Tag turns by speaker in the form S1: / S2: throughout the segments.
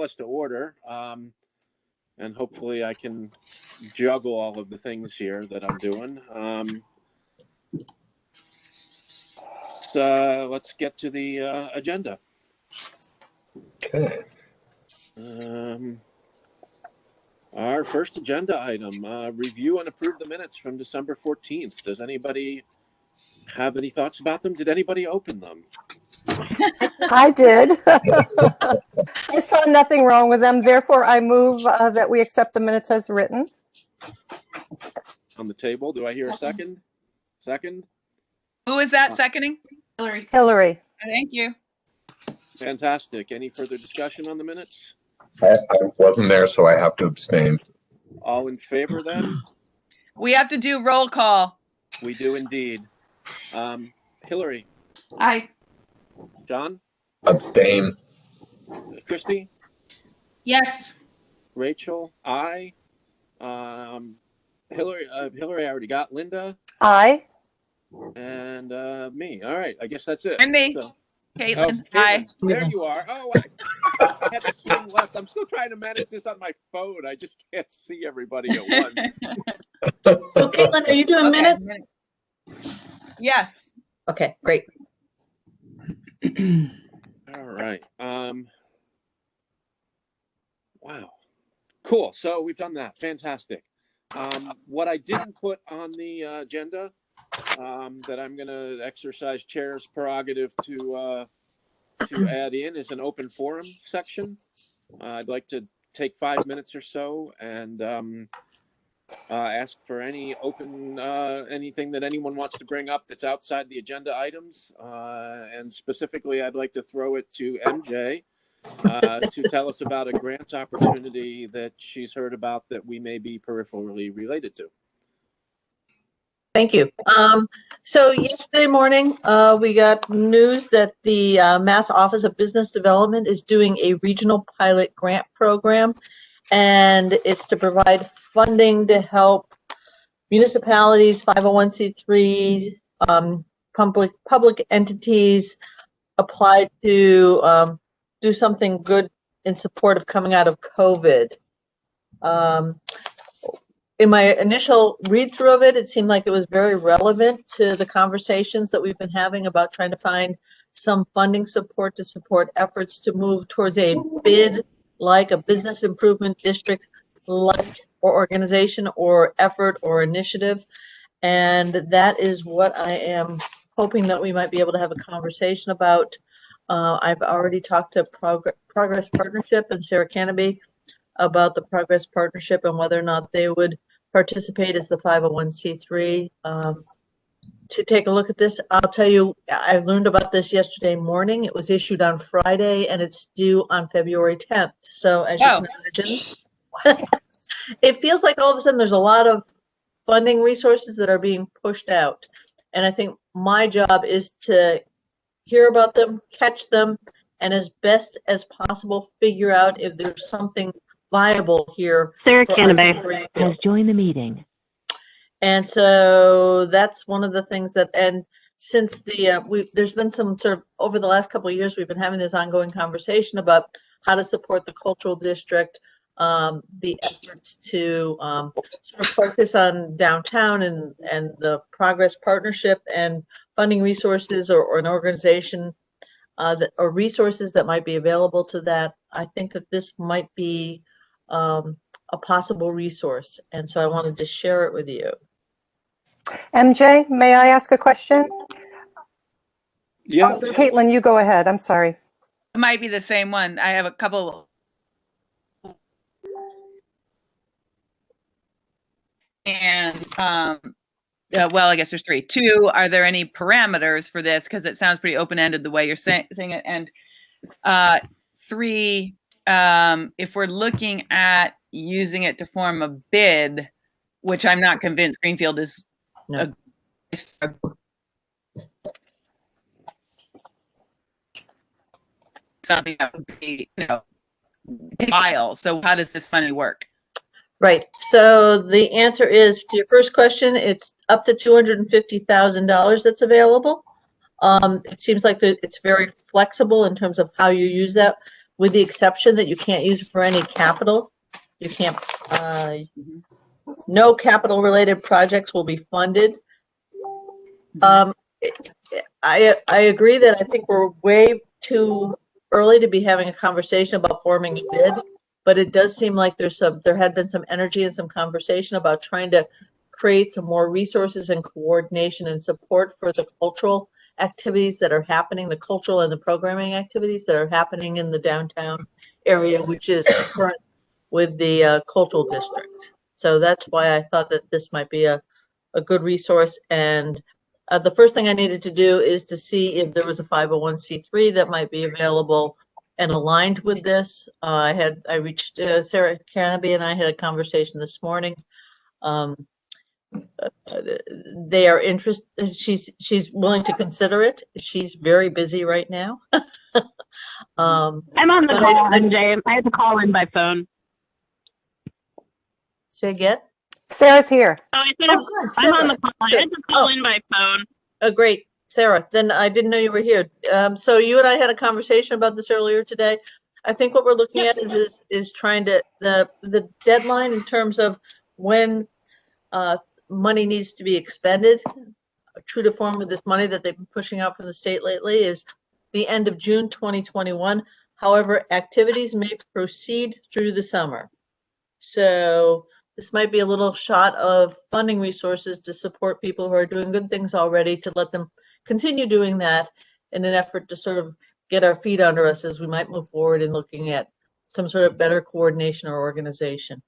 S1: us to order, and hopefully I can juggle all of the things here that I'm doing. So let's get to the agenda.
S2: Okay.
S1: Our first agenda item, review and approve the minutes from December 14th. Does anybody have any thoughts about them? Did anybody open them?
S3: I did. I saw nothing wrong with them. Therefore, I move that we accept the minutes as written.
S1: On the table, do I hear a second? Second?
S4: Who is that seconding?
S5: Hillary.
S3: Hillary.
S4: Thank you.
S1: Fantastic. Any further discussion on the minutes?
S2: I wasn't there, so I have to abstain.
S1: All in favor then?
S4: We have to do roll call.
S1: We do indeed. Hillary?
S5: Aye.
S1: John?
S2: Abstain.
S1: Christy?
S5: Yes.
S1: Rachel? Aye. Hillary, I already got. Linda?
S3: Aye.
S1: And me. All right, I guess that's it.
S4: And me.
S1: So,
S4: Caitlin.
S1: oh,
S4: Aye.
S1: there you are. Oh, I had to swing left. I'm still trying to manage this on my phone. I just can't see everybody at once.
S6: So Caitlin, are you doing minutes?
S4: Yes.
S6: Okay, great.
S1: All right. Wow. Cool. So we've done that. Fantastic. What I didn't put on the agenda that I'm going to exercise chair's prerogative to add in is an open forum section. I'd like to take 5 minutes or so and ask for any open anything that anyone wants to bring up that's outside the agenda items. And specifically, I'd like to throw it to MJ to tell us about a grant opportunity that she's heard about that we may be peripherally related to.
S6: Thank you. So yesterday morning, we got news that the Mass Office of Business Development is doing a regional pilot grant program, and it's to provide funding to help municipalities, 501c3s, public entities apply to do something good in support of coming out of COVID. In my initial read through of it, it seemed like it was very relevant to the conversations that we've been having about trying to find some funding support to support efforts to move towards a bid like a business improvement district like or organization or effort or initiative. And that is what I am hoping that we might be able to have a conversation about. I've already talked to Progress Partnership and Sarah Canopy about the Progress Partnership and whether or not they would participate as the 501c3 to take a look at this. I'll tell you, I learned about this yesterday morning. It was issued on Friday and it's due on February 10th. So as you can imagine, it feels like all of a sudden there's a lot of funding resources that are being pushed out. And I think my job is to hear about them, catch them, and as best as possible, figure out if there's something viable here.
S7: Sarah Canabay has joined the meeting.
S6: And so that's one of the things that, and since the, there's been some sort of, over the last couple of years, we've been having this ongoing conversation about how to support the cultural district, the efforts to sort of focus on downtown and the Progress Partnership and funding resources or an organization or resources that might be available to that. I think that this might be a possible resource, and so I wanted to share it with you.
S3: MJ, may I ask a question?
S1: Yeah.
S3: Oh, Caitlin, you go ahead. I'm sorry.
S4: It might be the same one. I have a couple. And well, I guess there's three. Two, are there any parameters for this? Because it sounds pretty open-ended the way you're saying it. And three, if we're looking at using it to form a bid, which I'm not convinced Greenfield is something that would be, file. So how does this money work?
S6: Right. So the answer is, to your first question, it's up to $250,000 that's available. It seems like it's very flexible in terms of how you use that. with the exception that you can't use it for any capital. You can't, no capital related projects will be funded. I agree that I think we're way too early to be having a conversation about forming a bid, but it does seem like there had been some energy and some conversation about trying to create some more resources and coordination and support for the cultural activities that are happening, the cultural and the programming activities that are happening in the downtown area, which is current with the cultural district. So that's why I thought that this might be a good resource. And the first thing I needed to do is to see if there was a 501c3 that might be available and aligned with this. I reached Sarah Canby and I had a conversation this morning. They are interested. She's willing to consider it. She's very busy right now.
S7: I'm on the call, MJ. I had to call in by phone.
S6: Say again?
S3: Sarah's here.
S7: Oh, I said
S6: good,
S7: I'm on
S6: Sarah.
S7: the call. I had to call in by phone.
S6: Oh, great, Sarah. Then I didn't know you were here. So you and I had a conversation about this earlier today. I think what we're looking at is trying to the deadline in terms of when money needs to be expended. True to form with this money that they've been pushing out from the state lately is the end of June 2021. However, activities may proceed through the summer. So this might be a little shot of funding resources to support people who are doing good things already, to let them continue doing that in an effort to sort of get our feet under us as we might move forward in looking at some sort of better coordination or organization.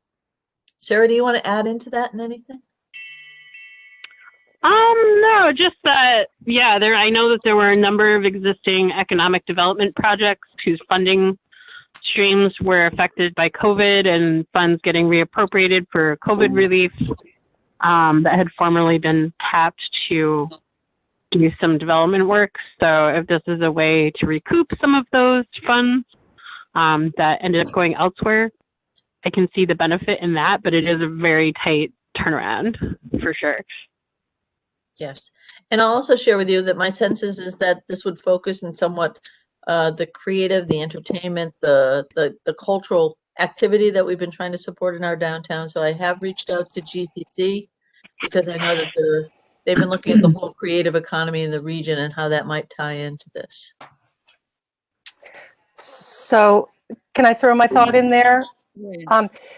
S6: Sarah, do you want to add into that in anything?
S7: No, just that, yeah, I know that there were a number of existing economic development projects whose funding streams were affected by COVID and funds getting reappropriated for COVID relief that had formerly been tapped to do some development work. So if this is a way to recoup some of those funds that ended up going elsewhere, I can see the benefit in that, but it is a very tight turnaround for sure.
S6: Yes. And I'll also share with you that my sense is that this would focus in somewhat the creative, the entertainment, the cultural activity that we've been trying to support in our downtown. So I have reached out to GCC because I know that they've been looking at the whole creative economy in the region and how that might tie into this.
S3: So can I throw my thought in there?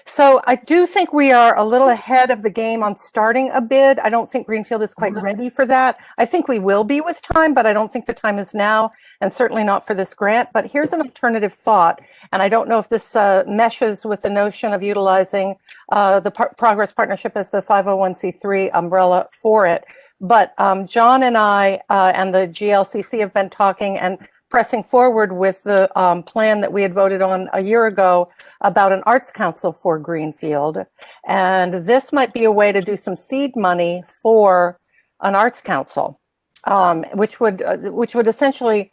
S3: So I do think we are a little ahead of the game on starting a bid. I don't think Greenfield is quite ready for that. I think we will be with time, but I don't think the time is now, and certainly not for this grant. But here's an alternative thought, and I don't know if this meshes with the notion of utilizing the Progress Partnership as the 501c3 umbrella for it. But John and I and the GLCC have been talking and pressing forward with the plan that we had voted on a year ago about an arts council for Greenfield. And this might be a way to do some seed money for an arts council, which would essentially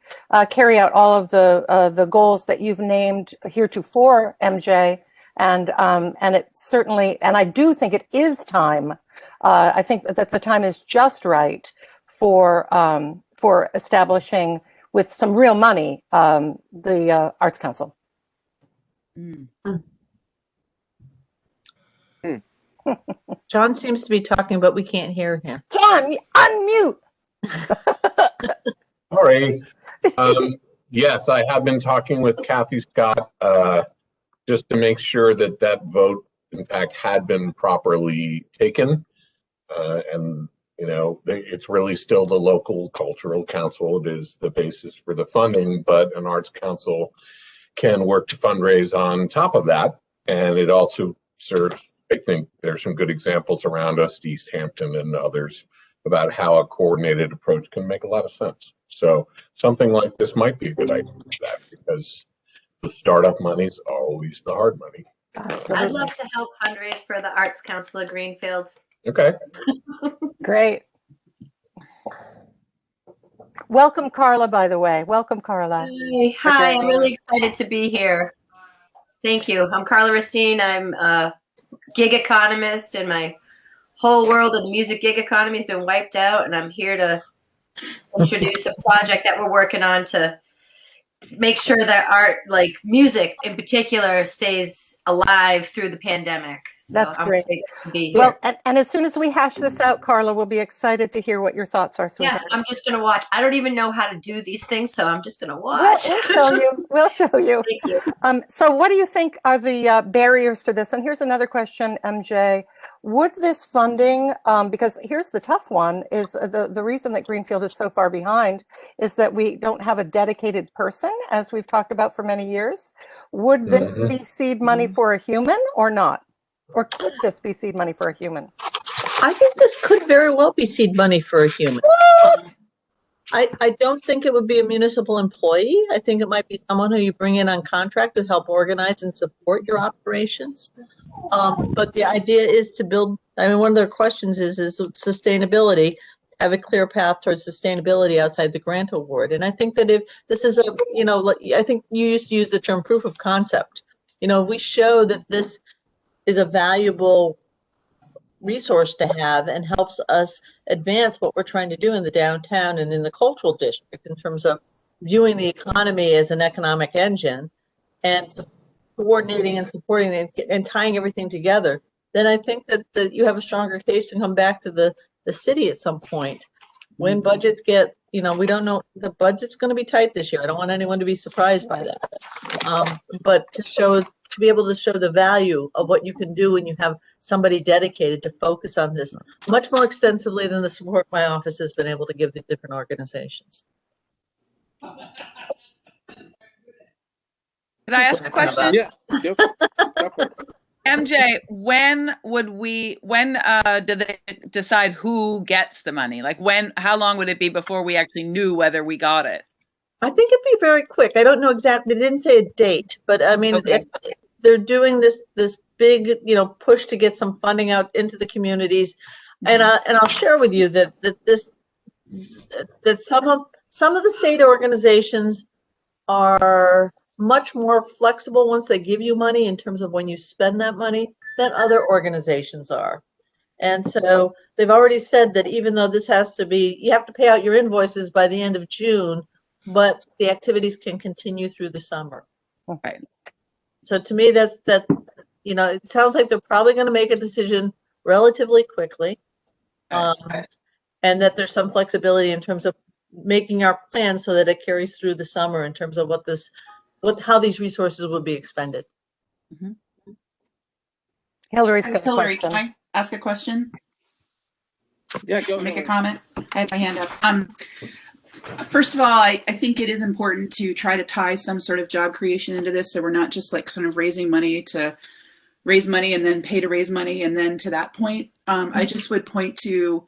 S3: carry out all of the goals that you've named heretofore, MJ. And it certainly, and I do think it is time. I think that the time is just right for establishing, with some real money, the Arts Council.
S6: John seems to be talking, but we can't hear him.
S3: John, unmute.
S2: Sorry. Yes, I have been talking with Kathy Scott just to make sure that that vote, in fact, had been properly taken. And, you know, it's really still the local cultural council. It is the basis for the funding, but an arts council can work to fundraise on top of that. And it also serves, I think there's some good examples around us, East Hampton and others, about how a coordinated approach can make a lot of sense. So something like this might be a good idea for that, because the startup money's always the hard money.
S8: I'd love to help fundraise for the Arts Council of Greenfield.
S2: Okay.
S3: Great. Welcome, Carla, by the way. Welcome, Carla.
S8: Hi, I'm really excited to be here. Thank you. I'm Carla Racine. I'm a gig economist, and my whole world of the music gig economy has been wiped out, and I'm here to introduce a project that we're working on to make sure that art, like music in particular, stays alive through the pandemic. So
S3: That's
S8: I'm
S3: great.
S8: grateful to be here.
S3: Well, and as soon as we hash this out, Carla, we'll be excited to hear what your thoughts are,
S8: Yeah,
S3: sweetheart.
S8: I'm just gonna watch. I don't even know how to do these things, so I'm just gonna
S3: We'll
S8: watch.
S3: show you. We'll show you.
S8: Thank you.
S3: So what do you think are the barriers to this? And here's another question, MJ. Would this funding, because here's the tough one, is the reason that Greenfield is so far behind is that we don't have a dedicated person, as we've talked about for many years. Would this be seed money for a human or not? Or could this be seed money for a human?
S6: I think this could very well be seed money for a human.
S3: What?
S6: I don't think it would be a municipal employee. I think it might be someone who you bring in on contract to help organize and support your operations. But the idea is to build, I mean, one of their questions is sustainability, have a clear path towards sustainability outside the grant award. And I think that if this is I think you used to use the term proof of concept. We show that this is a valuable resource to have and helps us advance what we're trying to do in the downtown and in the cultural district in terms of viewing the economy as an economic engine and coordinating and supporting and tying everything together, then I think that you have a stronger case to come back to the city at some point. When budgets get, we don't know, the budget's going to be tight this year. I don't want anyone to be surprised by that. But to be able to show the value of what you can do when you have somebody dedicated to focus on this much more extensively than the support my office has been able to give the different organizations.
S4: Can I ask a question?
S1: Yeah, go for it.
S4: MJ, when did they decide who gets the money? Like how long would it be before we actually knew whether we got it?
S6: I think it'd be very quick. I don't know exactly. They didn't say a date, but I mean,
S4: Okay.
S6: they're doing this big, push to get some funding out into the communities. And I'll share with you that some of the state organizations are much more flexible once they give you money in terms of when you spend that money than other organizations are. And so they've already said that even though this has to be, you have to pay out your invoices by the end of June, but the activities can continue through the summer.
S4: Right.
S6: So to me, it sounds like they're probably going to make a decision relatively quickly.
S4: Right.
S6: And that there's some flexibility in terms of making our plan so that it carries through the summer in terms of how these resources will be expended.
S4: Mm-hmm.
S3: Hillary's got a
S5: Hillary,
S3: question.
S5: can I ask a question?
S1: Yeah, go
S5: Make a
S1: ahead.
S5: comment? I have my hand up. First of all, I think it is important to try to tie some sort of job creation into this, so we're not just like sort of raising money to raise money and then pay to raise money and then to that point. I just would point to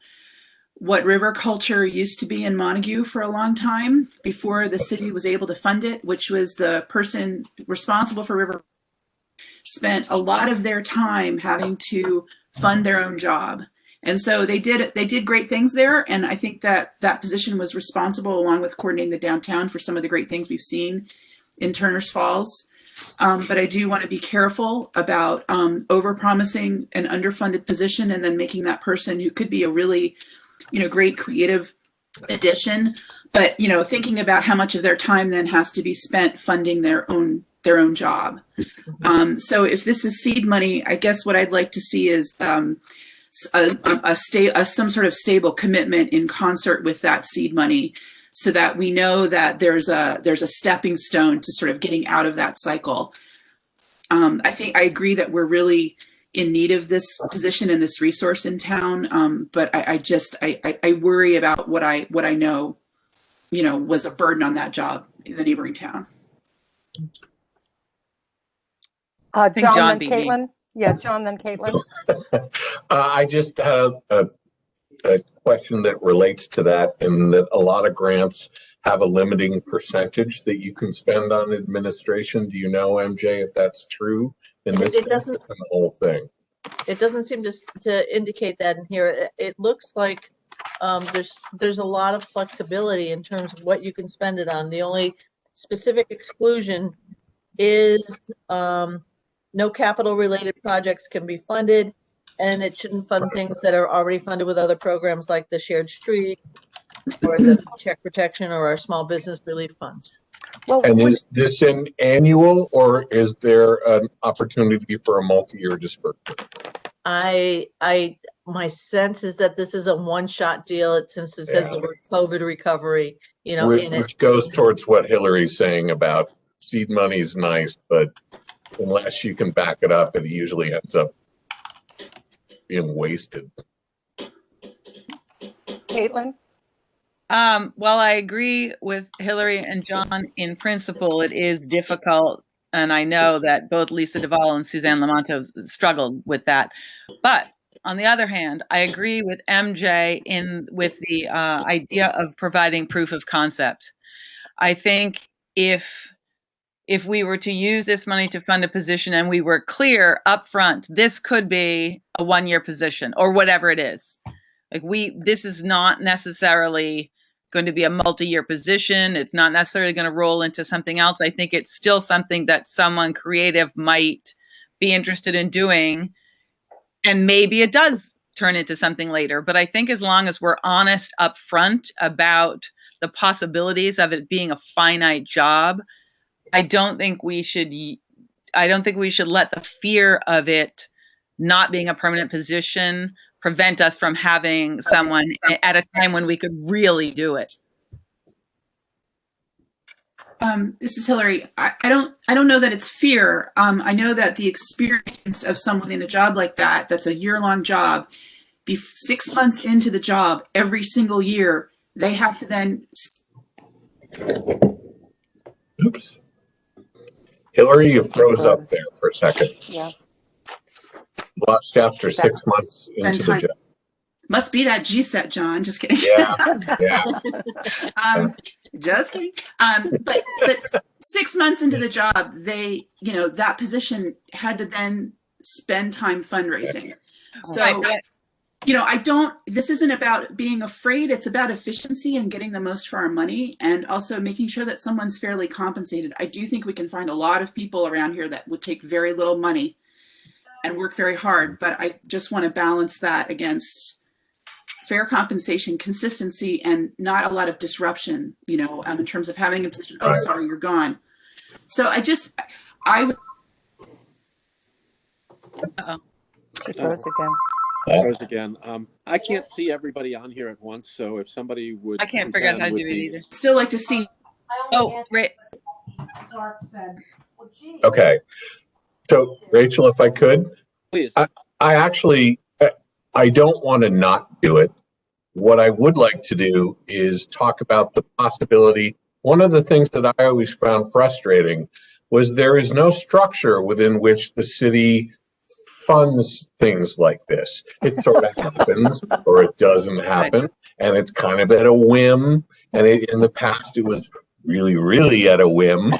S5: what river culture used to be in Montague for a long time before the city was able to fund it, which was the person responsible for river spent a lot of their time having to fund their own job. And so they did great things there. And I think that position was responsible, along with coordinating the downtown, for some of the great things we've seen in Turner's Falls. But I do want to be careful about overpromising an underfunded position and then making that person, who could be a really, great creative addition, but, thinking about how much of their time then has to be spent funding their own job. So if this is seed money, I guess what I'd like to see is some sort of stable commitment in concert with that seed money, so that we know that there's a stepping stone to sort of getting out of that cycle. I think I agree that we're really in need of this position and this resource in town, but I worry about what I know, was a burden on that job in the neighboring town.
S3: John,
S4: John
S3: then
S4: beat me.
S3: Caitlin. Yeah, John, then Caitlin.
S2: I just have a question that relates to that, in that a lot of grants have a limiting percentage that you can spend on administration. Do you know, MJ, if that's true in this
S6: It doesn't.
S2: in the whole thing?
S6: It doesn't seem to indicate that in here. It looks like there's a lot of flexibility in terms of what you can spend it on. The only specific exclusion is no capital related projects can be funded, and it shouldn't fund things that are already funded with other programs like the shared street or the check protection or our small business relief funds.
S3: Well,
S2: And is this an annual, or is there an opportunity for a multi-year disbursement?
S6: My sense is that this is a one-shot deal, since it says the word COVID recovery, in it.
S2: Which goes towards what Hillary's saying about seed money is nice, but unless you can back it up, it usually ends up being wasted.
S3: Caitlin?
S4: Well, I agree with Hillary and John in principle. It is difficult, and I know that both Lisa Duvall and Suzanne Lamonto struggled with that. But on the other hand, I agree with MJ with the idea of providing proof of concept. I think if we were to use this money to fund a position and we were clear up front, this could be a one-year position or whatever it is. Like this is not necessarily going to be a multi-year position. It's not necessarily going to roll into something else. I think it's still something that someone creative might be interested in doing. And maybe it does turn into something later. But I think as long as we're honest up front about the possibilities of it being a finite job, I don't think we should let the fear of it not being a permanent position prevent us from having someone at a time when we could really do it.
S5: This is Hillary. I don't know that it's fear. I know that the experience of someone in a job like that's a year-long job, 6 months into the job, every single year, they have to then.
S2: Oops. Hillary, you froze up there for a second.
S3: Yeah.
S2: Lost after 6 months into the job.
S5: Must be that GSET, John. Just kidding.
S2: Yeah.
S5: Just kidding. But 6 months into the job, they, that position had to then spend time fundraising. So, this isn't about being afraid. It's about efficiency and getting the most for our money, and also making sure that someone's fairly compensated. I do think we can find a lot of people around here that would take very little money and work very hard, but I just want to balance that against fair compensation, consistency, and not a lot of disruption, in terms of having a position, oh, sorry, you're gone. So I would.
S3: She froze again.
S1: Froze again. I can't see everybody on here at once, so if somebody would.
S4: I can't figure out how to do it either.
S5: Still like to see.
S4: Oh, right.
S2: Okay. So, Rachel, if I could,
S1: Please.
S2: I don't want to not do it. What I would like to do is talk about the possibility. One of the things that I always found frustrating was there is no structure within which the city funds things like this. It sort of happens or it doesn't happen, and it's kind of at a whim. And in the past, it was really, really at a whim.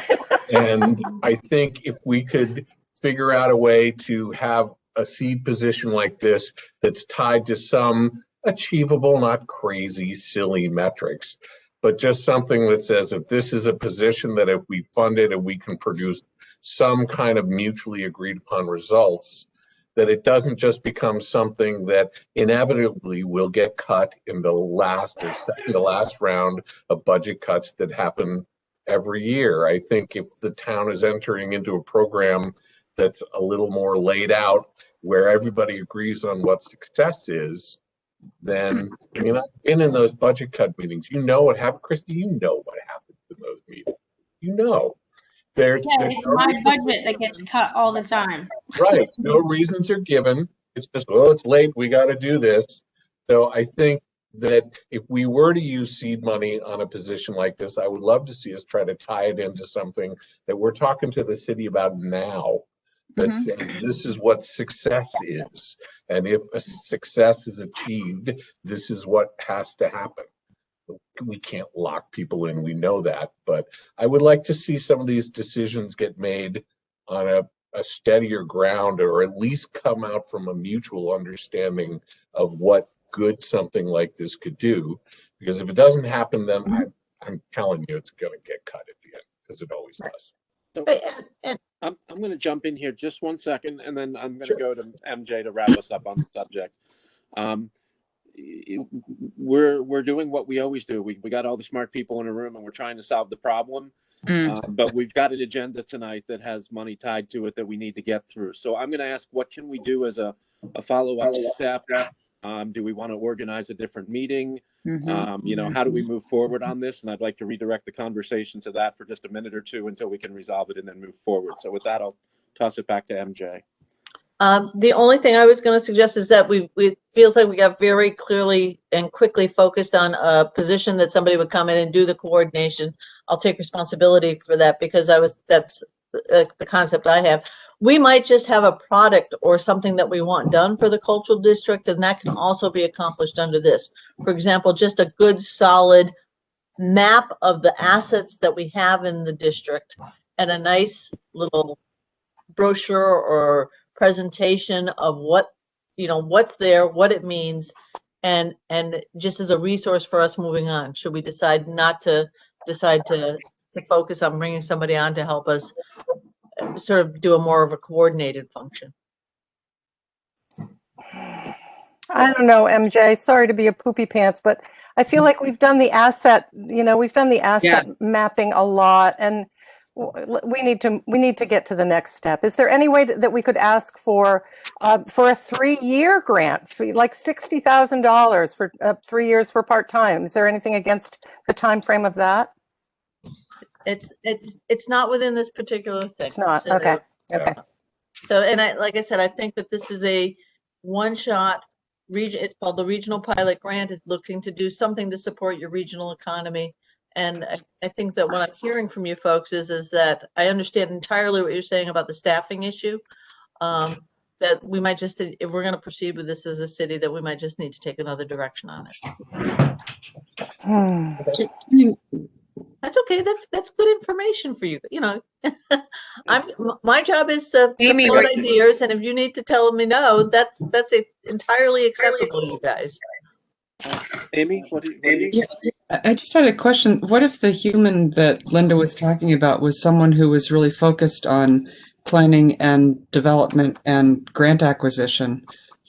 S2: And I think if we could figure out a way to have a seed position like this that's tied to some achievable, not crazy, silly metrics, but just something that says if this is a position that if we fund it and we can produce some kind of mutually agreed upon results, that it doesn't just become something that inevitably will get cut in the last or second to last round of budget cuts that happen every year. I think if the town is entering into a program that's a little more laid out, where everybody agrees on what success is, then, I've been in those budget cut meetings. You know what happened, Christy? You know what happens in those meetings.
S9: It's my budget that gets cut all the time.
S2: Right. No reasons are given. It's just, it's late. We got to do this. So I think that if we were to use seed money on a position like this, I would love to see us try to tie it into something that we're talking to the city about now. That says this is what success is. And if a success is achieved, this is what has to happen. We can't lock people in, we know that. But I would like to see some of these decisions get made on a steadier ground, or at least come out from a mutual understanding of what good something like this could do. Because if it doesn't happen, then I'm telling you it's going to get cut at the end, because it always does.
S1: So, I'm going to jump in here just 1 second, and then I'm going to go to MJ to wrap us up on the subject. We're doing what we always do. We got all the smart people in a room, and we're trying to solve the problem. But we've got an agenda tonight that has money tied to it that we need to get through. So I'm going to ask, what can we do as a follow-up step? Do we want to organize a different meeting? You know, how do we move forward on this? And I'd like to redirect the conversation to that for just a minute or two until we can resolve it and then move forward. So with that, I'll toss it back to MJ.
S6: The only thing I was going to suggest is that we feels like we got very clearly and quickly focused on a position that somebody would come in and do the coordination. I'll take responsibility for that because that's the concept I have. We might just have a product or something that we want done for the cultural district, and that can also be accomplished under this. For example, just a good solid map of the assets that we have in the district and a nice little brochure or presentation of what, you know, what's there, what it means, and just as a resource for us moving on, should we decide to focus on bringing somebody on to help us sort of do a more of a coordinated function.
S3: I don't know, MJ, sorry to be a poopy pants, but I feel like we've done the asset, you know, we've done the asset mapping a lot, and we need to get to the next step. Is there any way that we could ask for a 3-year grant for like $60,000 for 3 years for part-time? Is there anything against the time frame of that?
S6: It's not within this particular thing.
S3: It's not.
S6: So,
S3: Okay. Okay.
S6: So, and like I said, I think that this is a one-shot region. It's called the Regional Pilot Grant. It's looking to do something to support your regional economy. And I think that what I'm hearing from you folks is that I understand entirely what you're saying about the staffing issue. That we might just, if we're going to proceed with this as a city, that we might just need to take another direction on it. That's okay. That's good information for you. You know, my job is to support ideas, and if you need to tell me no, that's entirely acceptable, you guys.
S1: Amy, what do you?
S10: Yeah, I just had a question. What if the human that Linda was talking about was someone who was really focused on planning and development and grant acquisition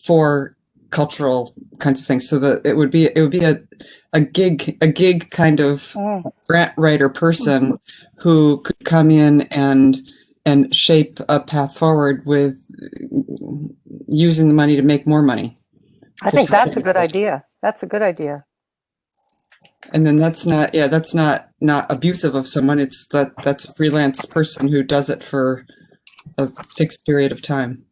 S10: for cultural kinds of things, so that it would be a gig kind of grant writer person who could come in and shape a path forward with using the money to make more money.
S3: I think that's a good idea. That's a good idea.
S10: And then that's not abusive of someone. That's a freelance person who does it for a fixed period of time.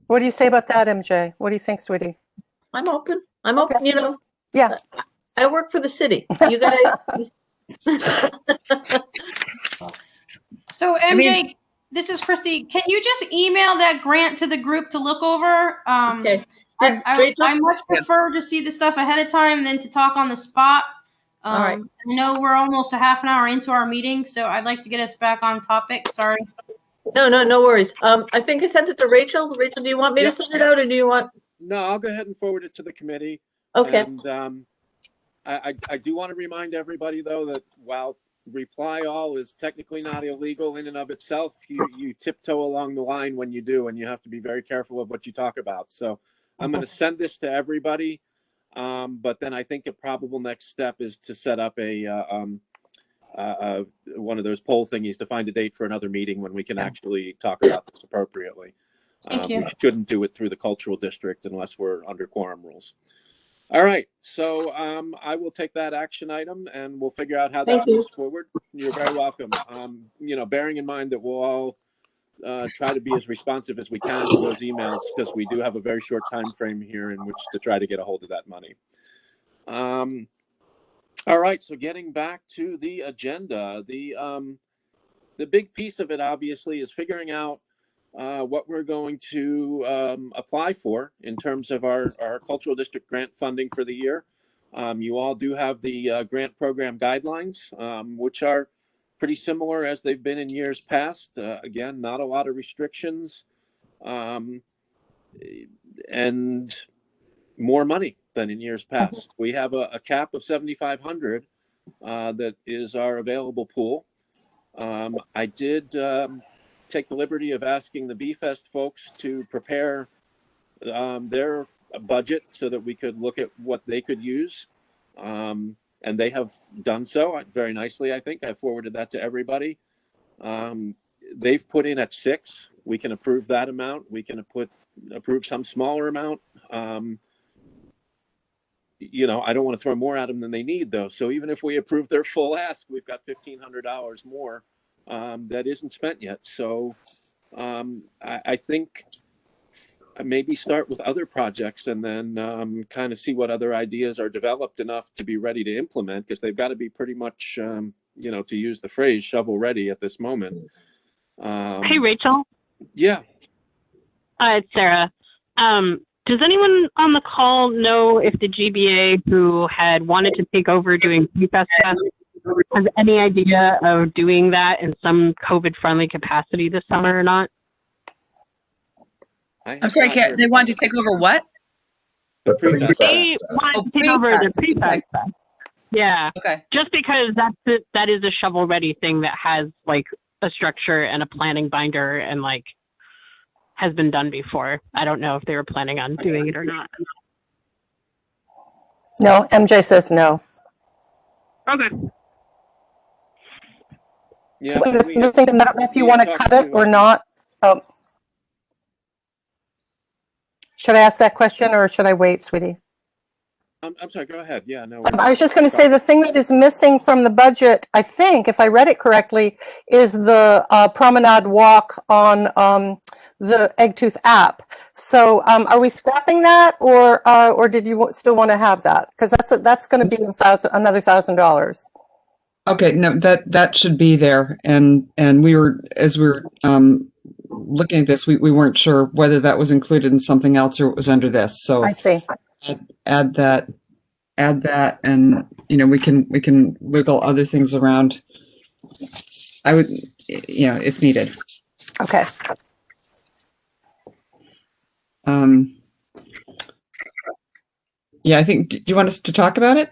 S3: What do you say about that, MJ? What do you think, sweetie?
S6: I'm open. I'm open. Okay. You know,
S3: yeah.
S6: I work for the city. You guys.
S9: So MJ, this is Christy. Can you just email that grant to the group to look over?
S6: Okay.
S9: I much prefer to see the stuff ahead of time than to talk on the spot.
S6: All right.
S9: I know we're almost a half an hour into our meeting, so I'd like to get us back on topic. Sorry.
S6: No worries. I think I sent it to Rachel. Rachel, do you want me to send it out, or do you want?
S1: No, I'll go ahead and forward it to the committee.
S6: Okay.
S1: And I do want to remind everybody, though, that while reply all is technically not illegal in and of itself, you tiptoe along the line when you do, and you have to be very careful of what you talk about. So I'm going to send this to everybody, but then I think a probable next step is to set up one of those poll thingies to find a date for another meeting when we can actually talk about this appropriately.
S9: Thank you.
S1: We shouldn't do it through the cultural district unless we're under quorum rules. All right, so I will take that action item and we'll figure out how that moves forward. You're very welcome. You know, bearing in mind that we'll all try to be as responsive as we can to those emails, because we do have a very short time frame here in which to try to get a hold of that money. All right, so getting back to the agenda, the big piece of it obviously is figuring out what we're going to apply for in terms of our cultural district grant funding for the year. You all do have the grant program guidelines, which are pretty similar as they've been in years past. Again, not a lot of restrictions, and more money than in years past. We have a cap of $7,500 that is our available pool. I did take the liberty of asking the B-Fest folks to prepare their budget so that we could look at what they could use. and they have done so very nicely. I think I forwarded that to everybody. They've put in at 6. We can approve that amount. We can approve some smaller amount. You know, I don't want to throw more at them than they need, though. So even if we approve their full ask, we've got $1,500 more that isn't spent yet. So I think maybe start with other projects and then kind of see what other ideas are developed enough to be ready to implement, because they've got to be pretty much, you know, to use the phrase, shovel ready at this moment.
S7: Hey, Rachel.
S1: Yeah.
S7: It's Sarah. Does anyone on the call know if the GBA who had wanted to take over doing PFAS tests has any idea of doing that in some COVID-friendly capacity this summer or not?
S4: I'm sorry, they wanted to take over what?
S1: The PFAS.
S7: They wanted to take over the PFAS test. Yeah.
S4: Okay.
S7: Just because that is a shovel-ready thing that has like a structure and a planning binder and like has been done before. I don't know if they were planning on doing it or not.
S3: No, MJ says no.
S7: Okay.
S1: Yeah.
S3: I don't know if you want to cut it or not. Should I ask that question or should I wait, sweetie?
S1: I'm sorry, go ahead. Yeah, no.
S3: I was just going to say the thing that is missing from the budget, I think, if I read it correctly, is the promenade walk on the Eggtooth app. So are we scrapping that, or did you still want to have that? Because that's going to be another $1,000.
S10: Okay, no, that should be there. And we were, as we were looking at this, we weren't sure whether that was included in something else or it was under this. So
S3: I see.
S10: Add that, and you know, we can wiggle other things around. I would, you know, if needed.
S3: Okay.
S10: Yeah, I think. Do you want us to talk about it?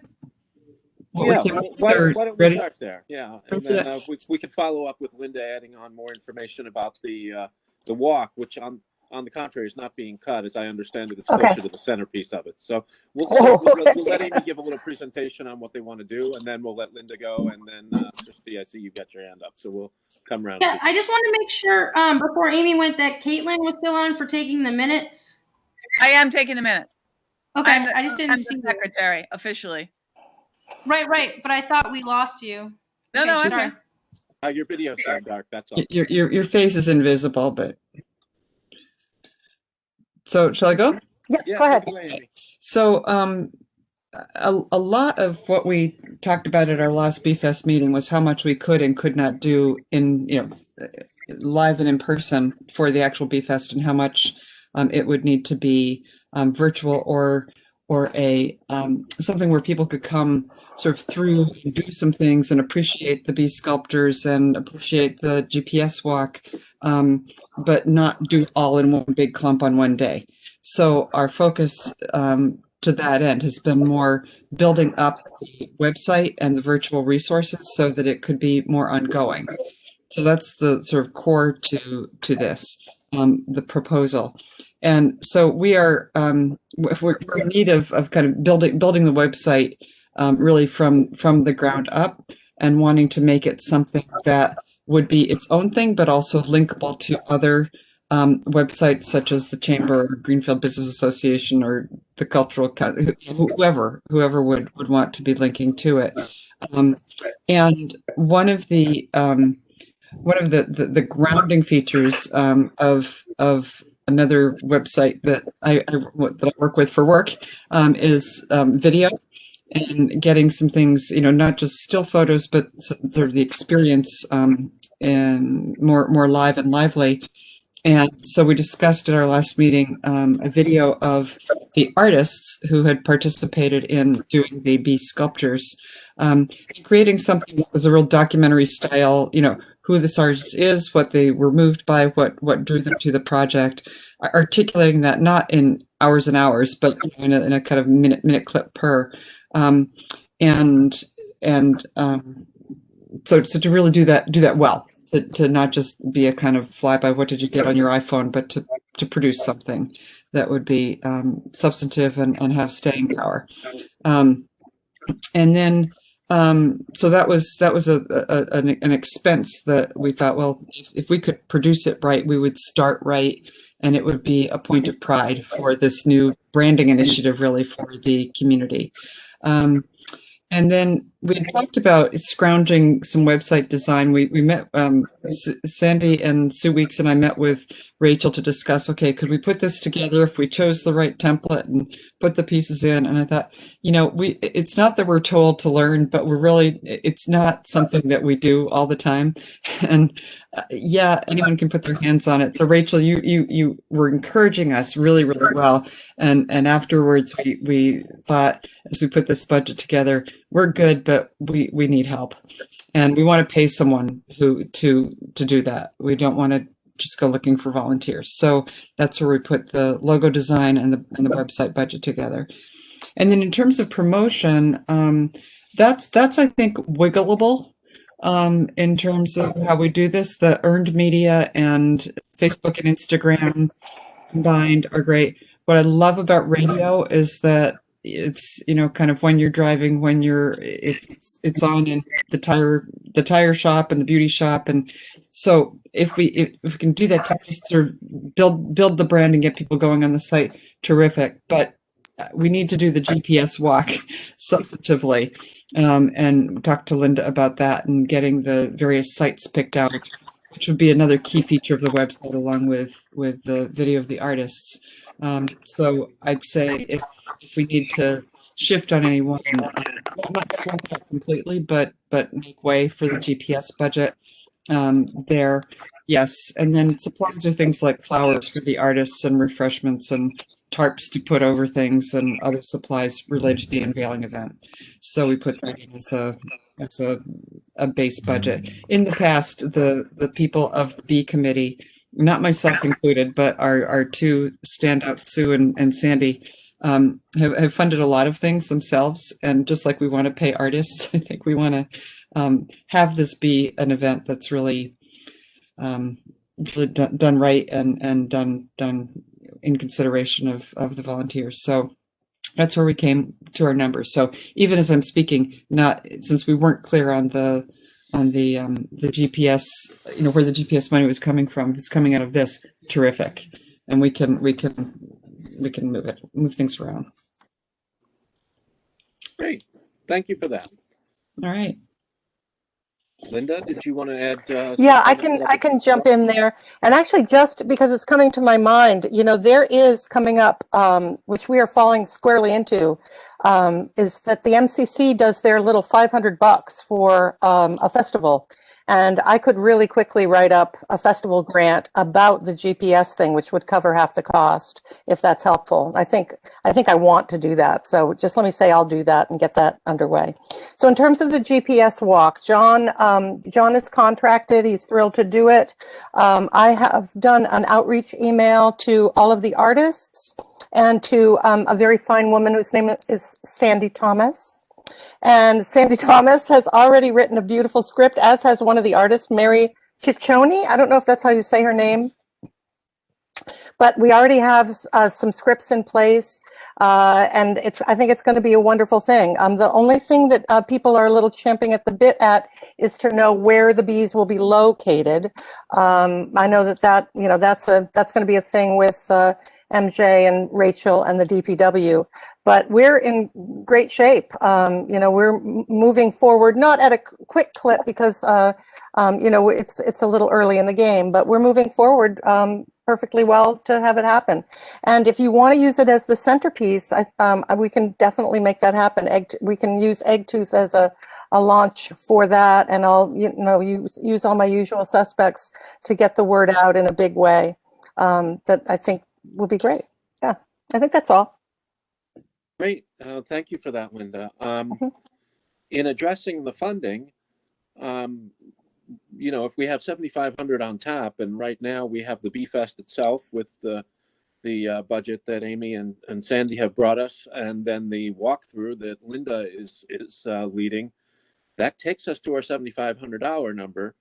S1: Yeah, why don't we start there? Yeah, and then we can follow up with Linda adding on more information about the walk, which on the contrary is not being cut, as I understand it. It's closer to the centerpiece of it. So we'll let Amy give a little presentation on what they want to do, and then we'll let Linda go, and then Christy, I see you got your hand up, so we'll come around.
S9: Yeah, I just want to make sure before Amy went that Caitlin was still on for taking the minutes.
S4: I am taking the minutes.
S9: Okay, I just didn't see
S4: the secretary officially.
S9: Right. But I thought we lost you.
S4: No,
S9: Okay,
S4: I'm
S9: sorry.
S4: here.
S1: Your video's gone dark. That's all.
S10: Your face is invisible, but. So shall I go?
S3: Yeah, go ahead.
S10: So a lot of what we talked about at our last BFest meeting was how much we could and could not do in, you know, live and in person for the actual BFest, and how much it would need to be virtual or a something where people could come sort of through and do some things and appreciate the bee sculptors and appreciate the GPS walk, but not do all in one big clump on one day. So our focus to that end has been more building up the website and the virtual resources so that it could be more ongoing. So that's the sort of core to this, the proposal. And so we are we're in need of kind of building the website really from the ground up, and wanting to make it something that would be its own thing, but also linkable to other websites such as the Chamber or Greenfield Business Association or the Cultural, whoever would want to be linking to it. And one of the grounding features of another website that I work with for work is video, and getting some things, you know, not just still photos, but sort of the experience and more live and lively. And so we discussed at our last meeting a video of the artists who had participated in doing the bee sculptures, creating something that was a real documentary style, you know, who this artist is, what they were moved by, what drew them to the project, articulating that not in hours and hours, but in a kind of minute clip per. So to really do that well, to not just be a kind of fly by what did you get on your iPhone, but to produce something that would be substantive and have staying power. And then So that was an expense that we thought, well, if we could produce it right, we would start right, and it would be a point of pride for this new branding initiative, really, for the community. And then we had talked about scrounging some website design. We met, Sandy and Sue Weeks and I met with Rachel to discuss, okay, could we put this together if we chose the right template and put the pieces in? And I thought, you know, it's not that we're told to learn, but it's not something that we do all the time. And yeah, anyone can put their hands on it. So Rachel, you were encouraging us really, really well. And afterwards we thought, as we put this budget together, we're good, but we need help. And we want to pay someone to do that. We don't want to just go looking for volunteers. So that's where we put the logo design and the website budget together. And then in terms of promotion, that's I think wiggleable. In terms of how we do this, the earned media and Facebook and Instagram combined are great. What I love about radio is that it's, you know, kind of when you're driving, when it's on in the tire shop and the beauty shop. And so if we can do that to just sort of build the brand and get people going on the site, terrific. But we need to do the GPS walk substantively, and talk to Linda about that and getting the various sites picked out, which would be another key feature of the website, along with the video of the artists. So I'd say if we need to shift on any one, not swap it completely, but make way for the GPS budget there, yes. And then supplies are things like flowers for the artists and refreshments and tarps to put over things and other supplies related to the unveiling event. So we put that in as a base budget. In the past, the people of the B committee, not myself included, but our two standouts, Sue and Sandy, have funded a lot of things themselves. And just like we want to pay artists, I think we want to have this be an event that's really done right and done in consideration of the volunteers. So that's where we came to our numbers. So even as I'm speaking, since we weren't clear on the GPS, you know, where the GPS money was coming from, if it's coming out of this, terrific, and we can move things around.
S1: Great, thank you for that.
S10: All right.
S1: Linda, did you want to add?
S3: Yeah, I can jump in there. And actually, just because it's coming to my mind, you know, there is coming up, which we are falling squarely into, is that the MCC does their little $500 for a festival. And I could really quickly write up a festival grant about the GPS thing, which would cover half the cost, if that's helpful. I think I want to do that. So just let me say I'll do that and get that underway. So in terms of the GPS walk, John is contracted. He's thrilled to do it. I have done an outreach email to all of the artists and to a very fine woman whose name is Sandy Thomas. And Sandy Thomas has already written a beautiful script, as has one of the artists, Mary Ciccioni. I don't know if that's how you say her name, but we already have some scripts in place, and I think it's going to be a wonderful thing. The only thing that people are a little champing at the bit at is to know where the bees will be located. I know that you know, that's going to be a thing with MJ and Rachel and the DPW, but we're in great shape. You know, we're moving forward, not at a quick clip because, you know, it's a little early in the game, but we're moving forward perfectly well to have it happen. And if you want to use it as the centerpiece, we can definitely make that happen. We can use Eggtooth as a launch for that, and I'll, you know, use all my usual suspects to get the word out in a big way. That I think will be great. Yeah, I think that's all.
S1: Great, thank you for that, Linda. In addressing the funding, you know, if we have 7,500 on tap, and right now we have the B-Fest itself with the budget that Amy and Sandy have brought us, and then the walkthrough that Linda is leading, that takes us to our $7,500 number.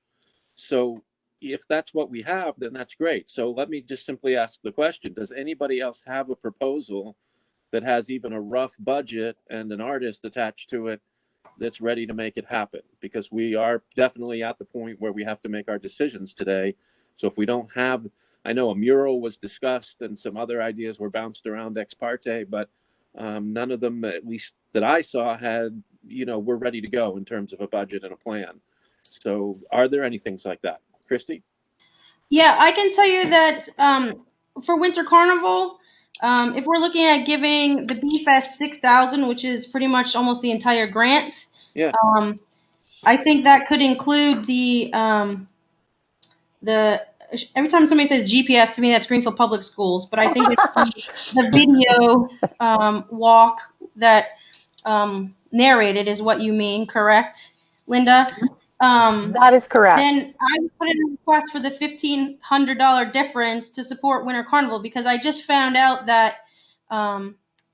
S1: So if that's what we have, then that's great. So let me just simply ask the question, does anybody else have a proposal that has even a rough budget and an artist attached to it that's ready to make it happen, because we are definitely at the point where we have to make our decisions today. So if we don't have, I know a mural was discussed and some other ideas were bounced around ex parte, but none of them, at least that I saw, had, we're ready to go in terms of a budget and a plan. So are there any things like that? Christy?
S9: Yeah, I can tell you that for Winter Carnival, if we're looking at giving the Bee Fest 6,000, which is pretty much almost the entire grant,
S1: Yeah.
S9: I think that could include the every time somebody says GPS, to me that's Greenfield Public Schools, but I think it's the video walk that narrated is what you mean, correct, Linda?
S3: That is correct.
S9: Then I would put in a request for the $1,500 difference to support Winter Carnival, because I just found out that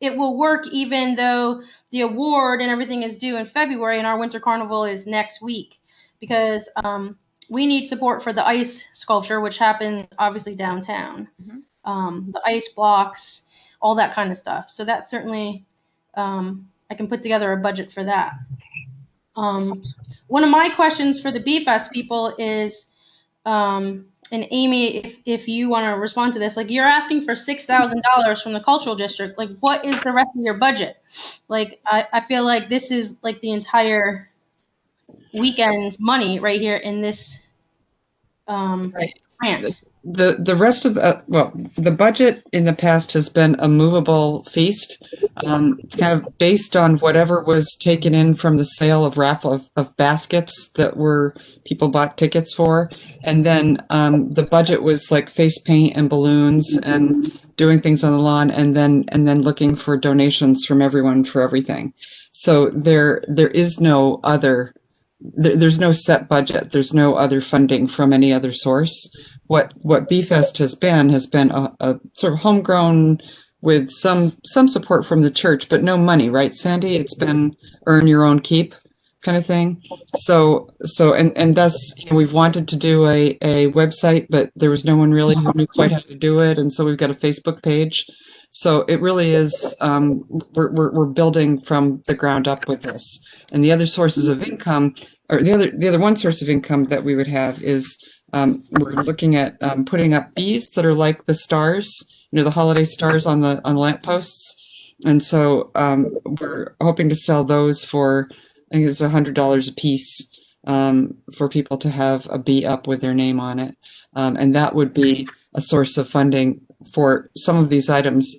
S9: it will work even though the award and everything is due in February and our Winter Carnival is next week, because we need support for the ice sculpture, which happens obviously downtown. The ice blocks, all that kind of stuff. So that certainly, I can put together a budget for that. One of my questions for the Bee Fest people is, and Amy, if you want to respond to this, like, you're asking for $6,000 from the cultural district. Like, what is the rest of your budget? Like, I feel like this is like the entire weekend's money right here in this grant.
S10: The rest of the budget in the past has been a movable feast. It's kind of based on whatever was taken in from the sale of raffle of baskets that people bought tickets for, and then the budget was like face paint and balloons and doing things on the lawn, and then looking for donations from everyone for everything. So there is no other. There's no set budget. There's no other funding from any other source. What Bee Fest has been a sort of homegrown with some support from the church, but no money, right, Sandy? It's been earn your own keep kind of thing. So and thus, we've wanted to do a website, but there was no one really who knew quite how to do it, and so we've got a Facebook page. So it really is, we're building from the ground up with this. And the other sources of income, or the other one source of income that we would have is, we're looking at putting up bees that are like the stars, the holiday stars on lampposts. And so we're hoping to sell those for, I think it's $100 a piece, for people to have a bee up with their name on it. And that would be a source of funding for some of these items.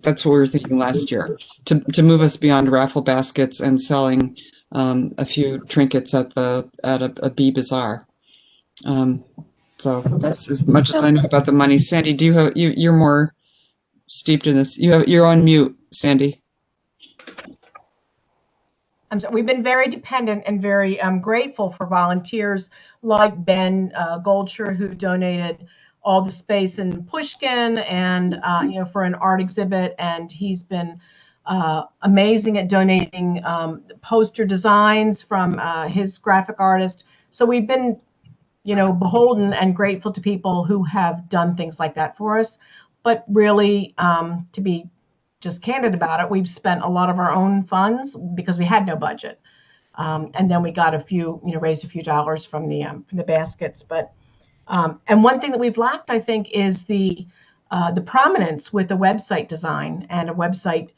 S10: That's what we were thinking last year, to move us beyond raffle baskets and selling a few trinkets at a bee bazaar. So that's as much as I know about the money. Sandy, you're more steeped in this. You're on mute, Sandy.
S11: We've been very dependent and very grateful for volunteers like Ben Goldshire, who donated all the space in Pushkin and for an art exhibit, and he's been amazing at donating poster designs from his graphic artist. So we've been beholden and grateful to people who have done things like that for us. But really, to be just candid about it, we've spent a lot of our own funds because we had no budget, and then we got raised a few dollars from the baskets. But and one thing that we've lacked, I think, is the prominence with the website design, and a website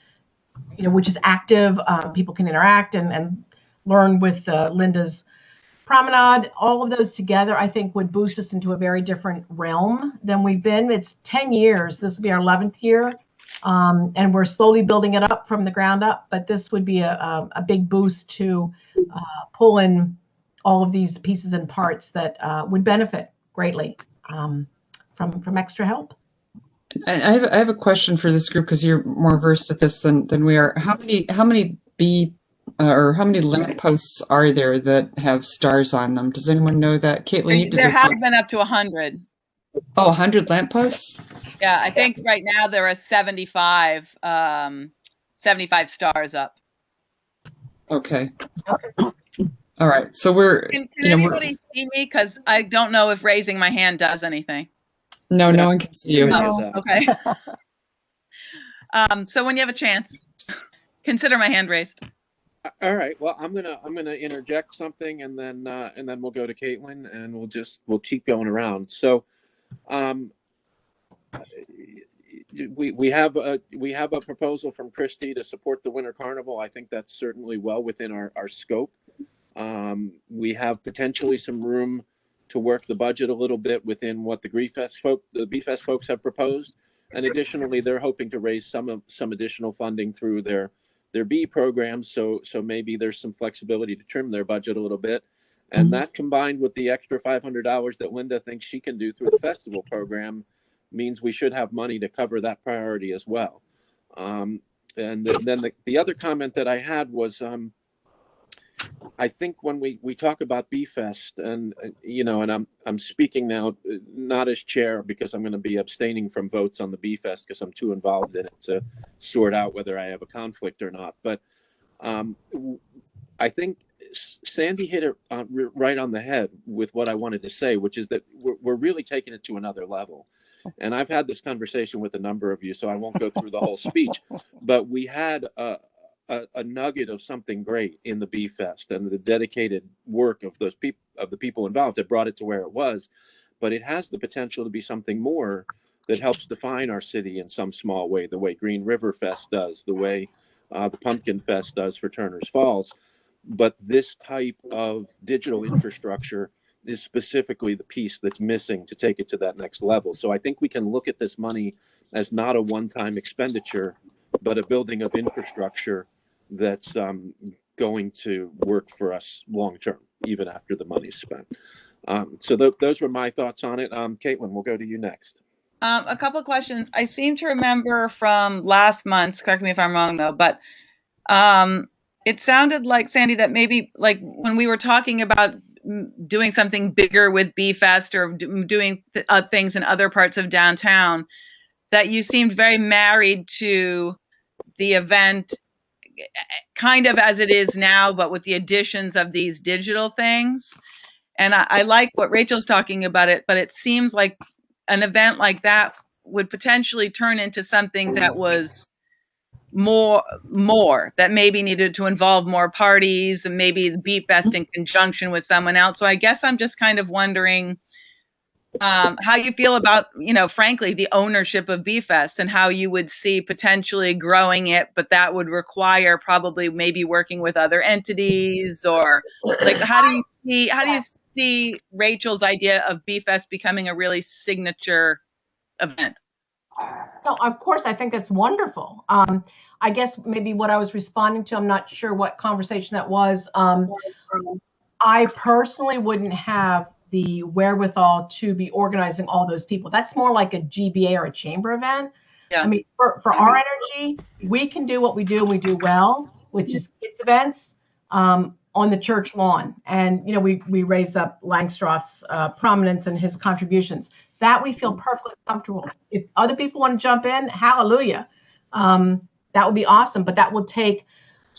S11: which is active. People can interact and learn with Linda's promenade. All of those together, I think, would boost us into a very different realm than we've been. It's 10 years. This will be our 11th year. And we're slowly building it up from the ground up, but this would be a big boost to pull in all of these pieces and parts that would benefit greatly from extra help.
S10: I have a question for this group, because you're more versed at this than we are. How many bee or how many lampposts are there that have stars on them? Does anyone know that? Caitlin, you did
S4: There
S10: this
S4: have
S10: one.
S4: been up to 100.
S10: Oh, 100 lampposts?
S4: Yeah, I think right now there are 75 stars up.
S10: Okay. All right. So
S4: Can anybody see me? Because I don't know if raising my hand does anything.
S10: No one can see you.
S4: Oh, okay. So when you have a chance, consider my hand raised.
S1: All right. Well, I'm gonna interject something, and then we'll go to Caitlin, and we'll keep going around. So, um, we have a proposal from Christie to support the Winter Carnival. I think that's certainly well within our scope. We have potentially some room to work the budget a little bit within what the BFest folks have proposed, and additionally, they're hoping to raise some additional funding through their B programs. So maybe there's some flexibility to trim their budget a little bit, and that combined with the extra $500 that Linda thinks she can do through the festival program means we should have money to cover that priority as well. And then the other comment that I had was, I think when we talk about BFest, and and I'm speaking now not as chair because I'm going to be abstaining from votes on the BFest because I'm too involved in it to sort out whether I have a conflict or not. But I think Sandy hit it right on the head with what I wanted to say, which is that we're really taking it to another level. And I've had this conversation with a number of you, so I won't go through the whole speech, but we had a nugget of something great in the BFest, and the dedicated work of the people involved that brought it to where it was. But it has the potential to be something more that helps define our city in some small way, the way Green River Fest does, the way the Pumpkin Fest does for Turner's Falls. But this type of digital infrastructure is specifically the piece that's missing to take it to that next level. So I think we can look at this money as not a one-time expenditure, but a building of infrastructure that's going to work for us long-term, even after the money's spent. So those were my thoughts on it. Caitlin, we'll go to you next.
S4: A couple of questions. I seem to remember from last month, correct me if I'm wrong though, but it sounded like, Sandy, that maybe like when we were talking about doing something bigger with BFest or doing things in other parts of downtown, that you seemed very married to the event kind of as it is now, but with the additions of these digital things. And I like what Rachel's talking about it, but it seems like an event like that would potentially turn into something that was more that maybe needed to involve more parties and maybe the BFest in conjunction with someone else. So I guess I'm just kind of wondering how you feel about, frankly, the ownership of BFest and how you would see potentially growing it, but that would require probably maybe working with other entities, or like how do you see Rachel's idea of BFest becoming a really signature event?
S11: So of course, I think that's wonderful. I guess maybe what I was responding to, I'm not sure what conversation that was. I personally wouldn't have the wherewithal to be organizing all those people. That's more like a GBA or a chamber event. Yeah. I mean, for our energy, we can do what we do and we do well, which is kids events on the church lawn. And, we raise up Langstroth's prominence and his contributions. That we feel perfectly comfortable. If other people want to jump in, hallelujah. That would be awesome, but that will take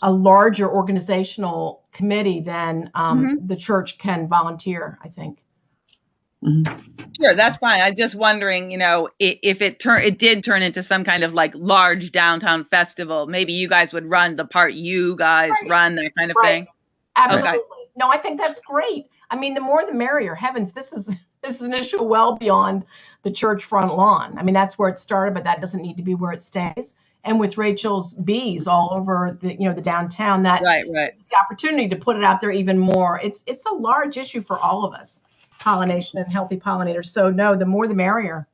S11: a larger organizational committee than the church can volunteer, I think.
S4: Sure, that's fine. I'm just wondering, if it did turn into some kind of like large downtown festival, maybe you guys would run the part you guys run, that kind of thing.
S11: Absolutely. Okay. No, I think that's great. I mean, the more the merrier. Heavens, this is an issue well beyond the church front lawn. I mean, that's where it started, but that doesn't need to be where it stays. And with Rachel's bees all over the downtown, that is the opportunity to put it out there even more. It's a large issue for all of us, pollination and healthy pollinators. So no, the more the merrier.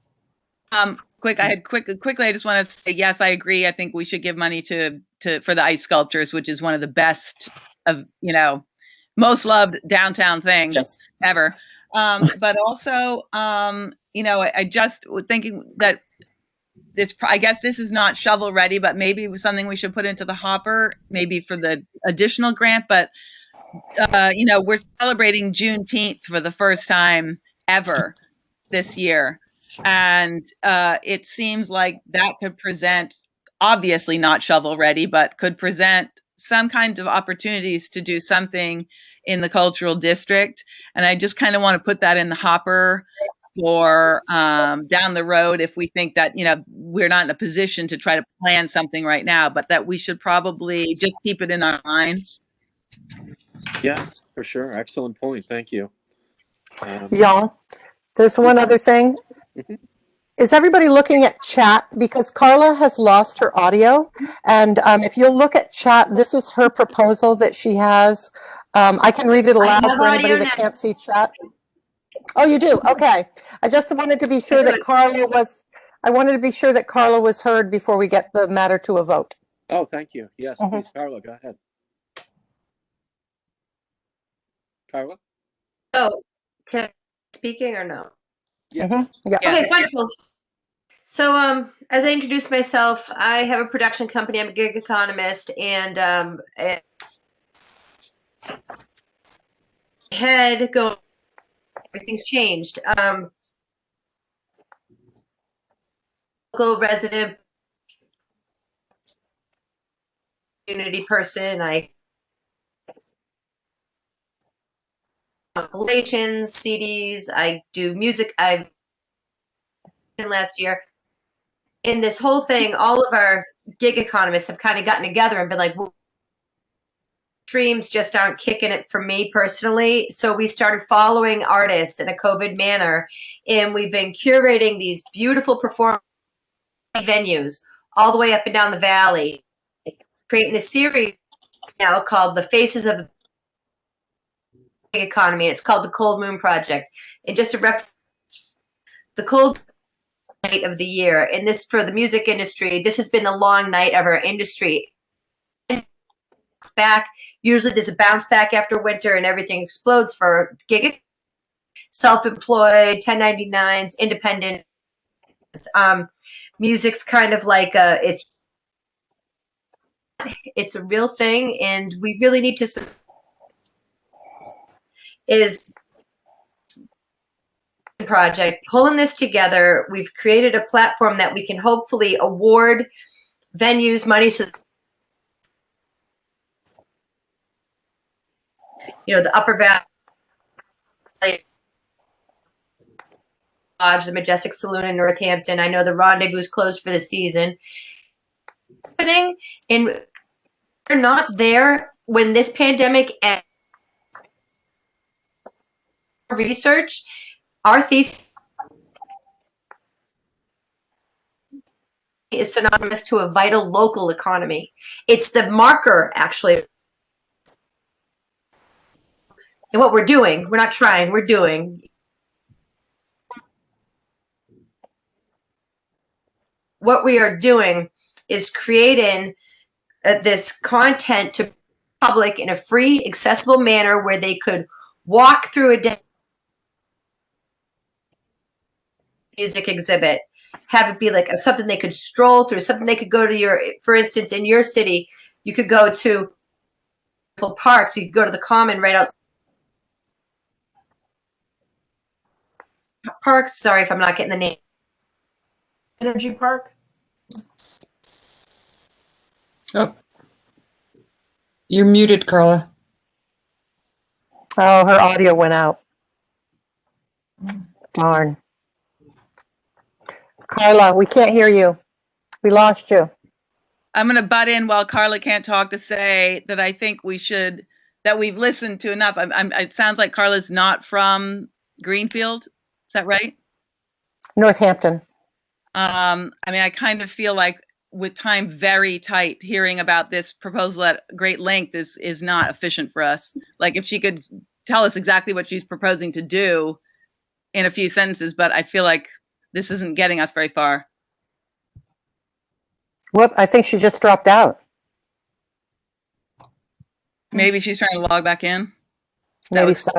S4: Quickly, I just want to say, yes, I agree. I think we should give money for the ice sculptures, which is one of the best of, most loved downtown things ever. But also, I just thinking that I guess this is not shovel ready, but maybe it was something we should put into the hopper, maybe for the additional grant. But, we're celebrating Juneteenth for the first time ever this year. And it seems like that could present, obviously not shovel ready, but could present some kind of opportunities to do something in the cultural district. And I just kind of want to put that in the hopper for down the road if we think that, we're not in a position to try to plan something right now, but that we should probably just keep it in our minds.
S1: Yeah, for sure. Excellent point. Thank you.
S3: Y'all, there's one other thing.
S1: Mhm.
S3: Is everybody looking at chat? Because Carla has lost her audio. And if you'll look at chat, this is her proposal that she has. I can read it aloud
S8: have
S3: for anybody
S8: audio
S3: that
S8: now.
S3: can't see chat. Oh, you do? Okay. I just wanted to be sure that I wanted to be sure that Carla was heard before we get the matter to a vote.
S1: Oh, thank you. Yes,
S3: Mhm.
S1: please, Carla, go ahead. Carla?
S8: Oh, can I speaking or no?
S1: Yeah.
S3: Mhm. Yeah.
S8: Okay, wonderful. So, as I introduced myself, I have a production company. I'm a gig economist, and head going. Everything's changed. Local resident, community person. I compilations, CDs. I do music. I last year. In this whole thing, all of our gig economists have kind of gotten together and been like, well, streams just aren't kicking it for me personally. So we started following artists in a COVID manner, and we've been curating these beautiful performance venues all the way up and down the valley, creating a series now called The Faces of the Gig Economy. It's called the Cold Moon Project. And just a reference, the cold night of the year, and this for the music industry, this has been the long night of our industry. Back, usually there's a bounce back after winter and everything explodes for gig, self-employed, 1099s, independent. Music's kind of like it's a real thing, and we really need to project pulling this together. We've created a platform that we can hopefully award venues money, so the Upper Valley Lodge, the Majestic Saloon in Northampton. I know the Rendezvous is closed for the season. Happening, and we're not there when this pandemic ends. Research, our thesis is synonymous to a vital local economy. It's the marker, actually. And what we're doing, we're not trying, we're doing. What we are doing is creating this content to public in a free, accessible manner where they could walk through a day music exhibit, have it be like something they could stroll through, something they could go to for instance, in your city, you could go to parks, you could go to the Common right outside. Park, sorry if I'm not getting the name.
S11: Energy Park?
S10: Oh, you're muted, Carla.
S3: Oh, her audio went out. Darn. Carla, we can't hear you. We lost you.
S4: I'm going to butt in while Carla can't talk to say that I think that we've listened to enough. It sounds like Carla's not from Greenfield. Is that right?
S3: Northampton.
S4: I kind of feel like with time very tight, hearing about this proposal at great length is not efficient for us. Like if she could tell us exactly what she's proposing to do in a few sentences, but I feel like this isn't getting us very far.
S3: Whoop, I think she just dropped out.
S4: Maybe she's trying to log back in.
S3: Maybe so.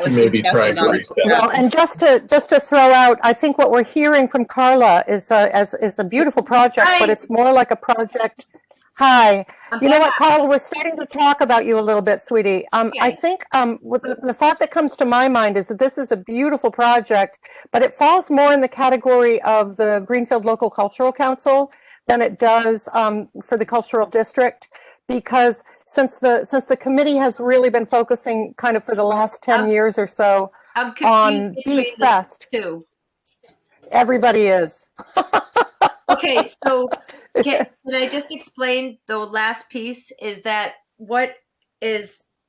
S2: Maybe try to reset.
S3: Well, and just to throw out, I think what we're hearing from Carla is a beautiful project, but it's more like a project. Hi, you know what, Carla? We're starting to talk about you a little bit, sweetie. I think the thought that comes to my mind is that this is a beautiful project, but it falls more in the category of the Greenfield Local Cultural Council than it does for the Cultural District. Because since the committee has really been focusing kind of for the last 10 years or so on Beef Fest,
S8: too.
S3: Everybody is.
S8: Okay, Okay, so can I just explain the last piece is that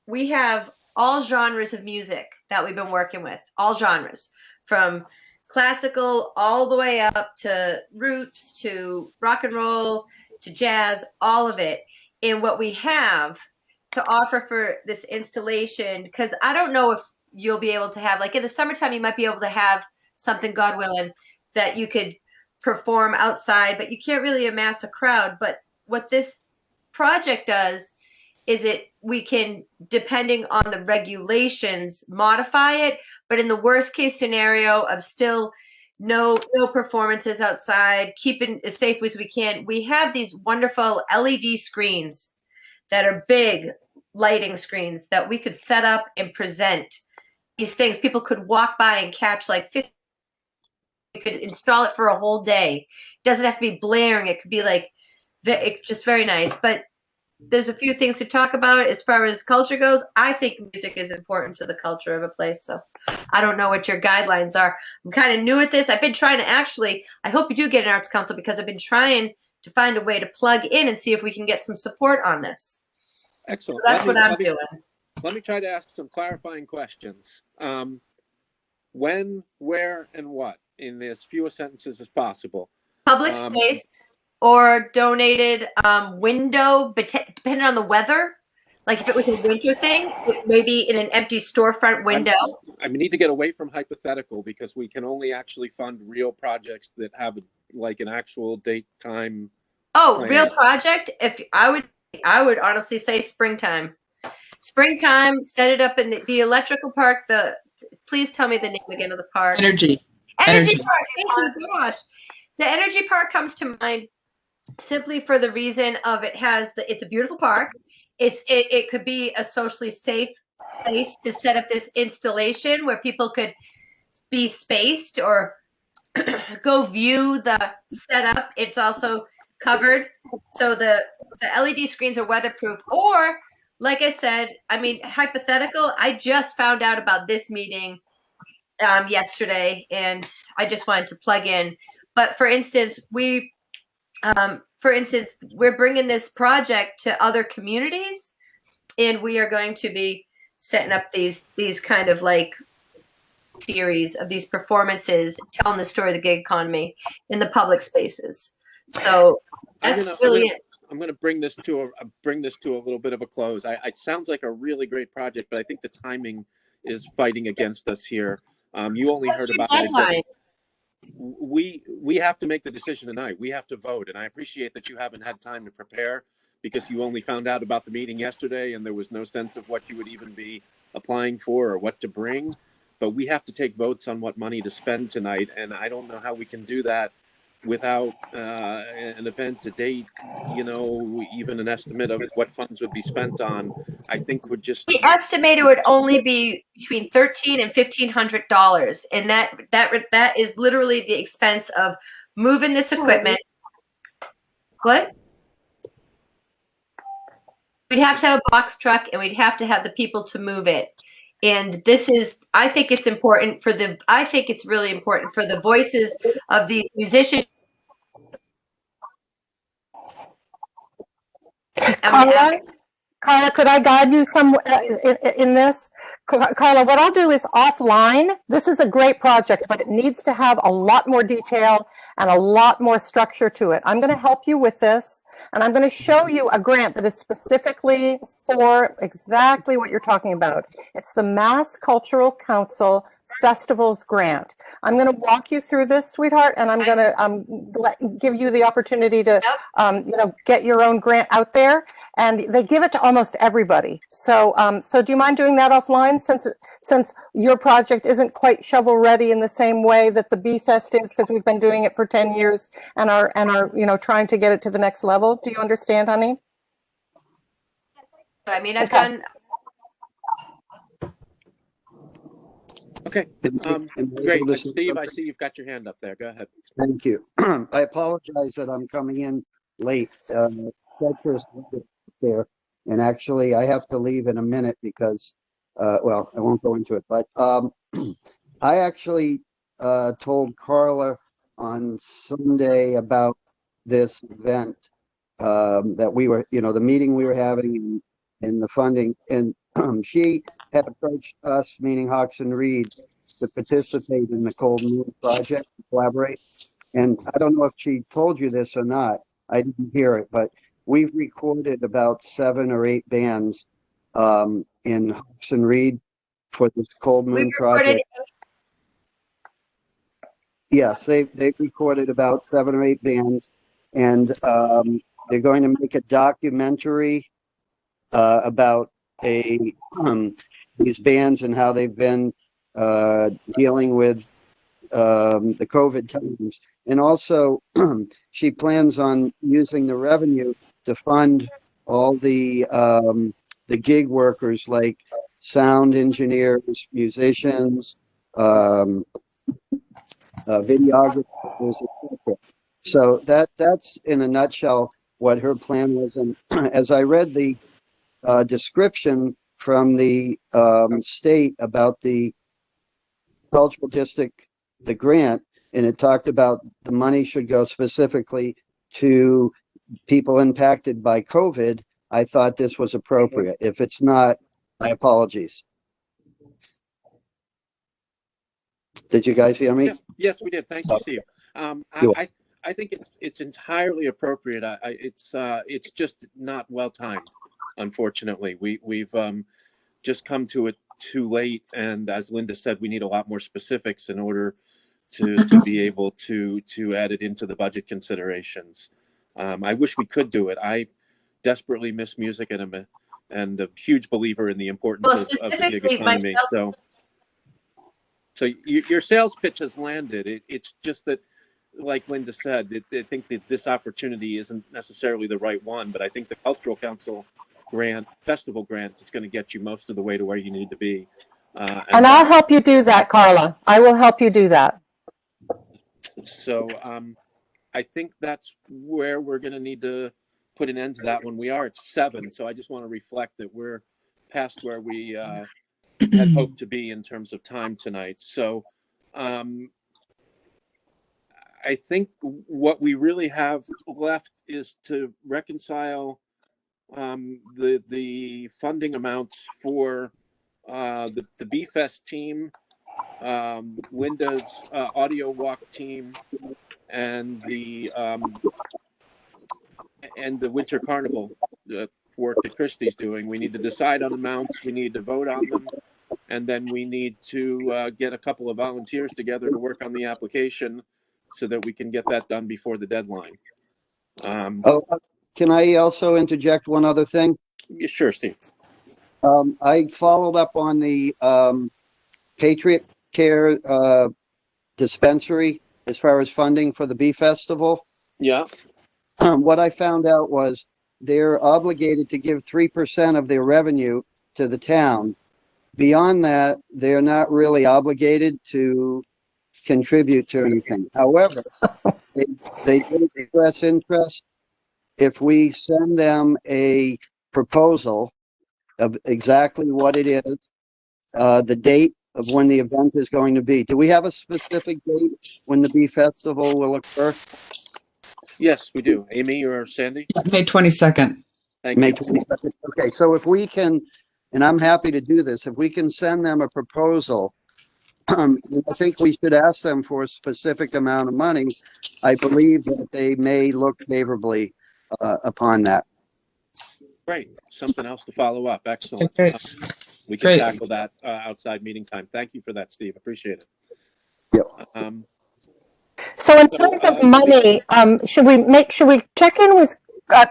S8: we have all genres of music that we've been working with, all genres, from classical all the way up to roots to rock and roll to jazz, all of it. And what we have to offer for this installation, because I don't know if you'll be able to have, like in the summertime, you might be able to have something, God willing, that you could perform outside, but you can't really amass a crowd. But what this project does is we can, depending on the regulations, modify it. But in the worst case scenario of still no performances outside, keeping as safe as we can, we have these wonderful LED screens that are big lighting screens that we could set up and present these things. People could walk by and catch like 50. You could install it for a whole day. It doesn't have to be blaring. It could be like just very nice. But there's a few things to talk about as far as culture goes. I think music is important to the culture of a place. So I don't know what your guidelines are. I'm kind of new at this. I've been trying to I hope you do get an arts council, because I've been trying to find a way to plug in and see if we can get some support on this.
S1: Excellent.
S8: So that's what I'm doing.
S1: Let me try to ask some clarifying questions. When, where, and what, in as few sentences as possible.
S8: Public space or donated window, but depending on the weather. Like if it was a winter thing, maybe in an empty storefront window.
S1: I need to get away from hypothetical, because we can only actually fund real projects that have like an actual date, time.
S8: Oh,
S1: plan.
S8: Real project? If I would honestly say springtime. Springtime, set it up in the electrical park. Please tell me the name again of the park.
S10: Energy
S8: Park. Thank you. Gosh, the energy park comes to mind simply for the reason of it's a beautiful park. It could be a socially safe place to set up this installation where people could be spaced or go view the setup. It's also covered, so the LED screens are weatherproof. Or, like I said, hypothetical. I just found out about this meeting yesterday, and I just wanted to plug in. But for instance, we're bringing this project to other communities, and we are going to be setting up these kind of like series of these performances telling the story of the gig economy in the public spaces. So that's really it.
S1: I'm going to bring this to a little bit of a close. It sounds like a really great project, but I think the timing is fighting against us here. You only heard about it. We have to make the decision tonight. We have to vote, and I appreciate that you haven't had time to prepare, because you only found out about the meeting yesterday, and there was no sense of what you would even be applying for or what to bring. But we have to take votes on what money to spend tonight, and I don't know how we can do that without an event to date, even an estimate of what funds would be spent on. I think would just.
S8: We estimate it would only be between $1,300 and $1,500, and that is literally the expense of moving this equipment. What? We'd have to have a box truck, and we'd have to have the people to move it. And I think it's really important for the voices of these musicians.
S3: Carla, could I guide you some in this? Carla, what I'll do is offline. This is a great project, but it needs to have a lot more detail and a lot more structure to it. I'm going to help you with this, and I'm going to show you a grant that is specifically for exactly what you're talking about. It's the Mass Cultural Council Festivals Grant. I'm going to walk you through this, sweetheart, and I'm going to give you the opportunity to, get your own grant out there. And they give it to almost everybody. So, do you mind doing that offline, since your project isn't quite shovel ready in the same way that the B-Fest is, because we've been doing it for 10 years and are trying to get it to the next level? Do you understand, honey?
S8: I've done.
S1: Okay. Great. Steve, I see you've got your hand up there. Go ahead.
S12: Thank you. I apologize that I'm coming in late. There, and actually I have to leave in a minute because I won't go into it, but I actually told Carla on Sunday about this event that we were, the meeting we were having and the funding. And she had approached us, meaning Hawks and Reed, to participate in the Cold Moon project, to collaborate. And I don't know if she told you this or not. I didn't hear it, but we've recorded about 7 or 8 bands in Hawks and Reed for this Cold Moon project. Yes, they've recorded about 7 or 8 bands, and they're going to make a documentary about these bands and how they've been dealing with the COVID times. And also, she plans on using the revenue to fund all the gig workers, like sound engineers, musicians, videographers, etc. So that's in a nutshell what her plan was. And as I read the description from the state about the cultural district, the grant, and it talked about the money should go specifically to people impacted by COVID, I thought this was appropriate. If it's not, my apologies. Did you guys hear me?
S1: Yeah, yes, we did. Thank you, Steve. I think it's entirely appropriate. It's just not well timed, unfortunately. We've just come to it too late, and as Linda said, we need a lot more specifics in order to be able to add it into the budget considerations. I wish we could do it. I desperately miss music, and I'm a huge believer in the importance of the gig economy. So your sales pitch has landed. It's just that, like Linda said, I think that this opportunity isn't necessarily the right one, but I think the Cultural Council grant, festival grant, is going to get you most of the way to where you need to be.
S3: And I'll help you do that, Carla. I will help you do that.
S1: So I think that's where we're going to need to put an end to that one. We are at 7, so I just want to reflect that we're past where we had hoped to be in terms of time tonight. So I think what we really have left is to reconcile the funding amounts for the B-Fest team, Linda's audio walk team, and the Winter Carnival work that Christie's doing. We need to decide on amounts. We need to vote on them. And then we need to get a couple of volunteers together to work on the application so that we can get that done before the deadline.
S12: Can I also interject one other thing?
S1: Yeah, sure, Steve.
S12: I followed up on the Patriot Care dispensary as far as funding for the Bee Festival.
S1: Yeah.
S12: What I found out was they're obligated to give 3% of their revenue to the town. Beyond that, they're not really obligated to contribute to anything. However, they do express interest if we send them a proposal of exactly what it is, the date of when the event is going to be. Do we have a specific date when the Bee Festival will occur?
S1: Yes, we do. Amy or Sandy?
S10: May 22nd.
S1: Thank
S12: May
S1: you.
S12: 22nd. Okay, so if we can, and I'm happy to do this, if we can send them a proposal, I think we should ask them for a specific amount of money. I believe that they may look favorably upon that.
S1: Great. Something else to follow up. Excellent.
S10: Okay,
S1: We can
S10: great.
S1: tackle that outside meeting time. Thank you for that, Steve. Appreciate it.
S12: Yep.
S3: So in terms of money, should we check in with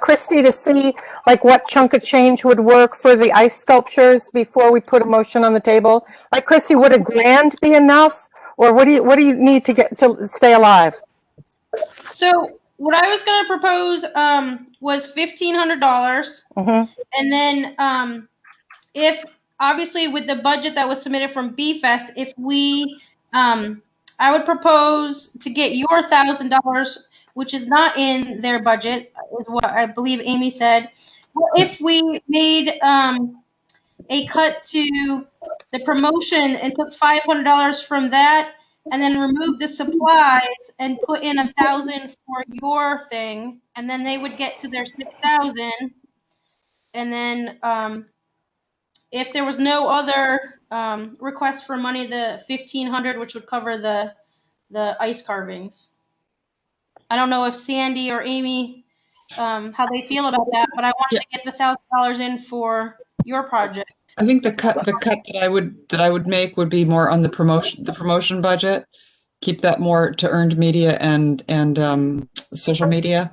S3: Christy to see like what chunk of change would work for the ice sculptures before we put a motion on the table? Like Christy, would $1,000 be enough, or what do you need to get to stay alive?
S9: So what I was going to propose was $1,500, and then if obviously with the budget that was submitted from B-Fest, if we I would propose to get your $1,000, which is not in their budget, is what I believe Amy said. If we made a cut to the promotion and took $500 from that and then remove the supplies and put in 1,000 for your thing, and then they would get to their 6,000. And then if there was no other request for money, the 1,500, which would cover the ice carvings. I don't know if Sandy or Amy, how they feel about that, but I wanted to get the $1,000 in for your project.
S10: I think the cut that I would make would be more on the promotion budget. Keep that more to earned media and social media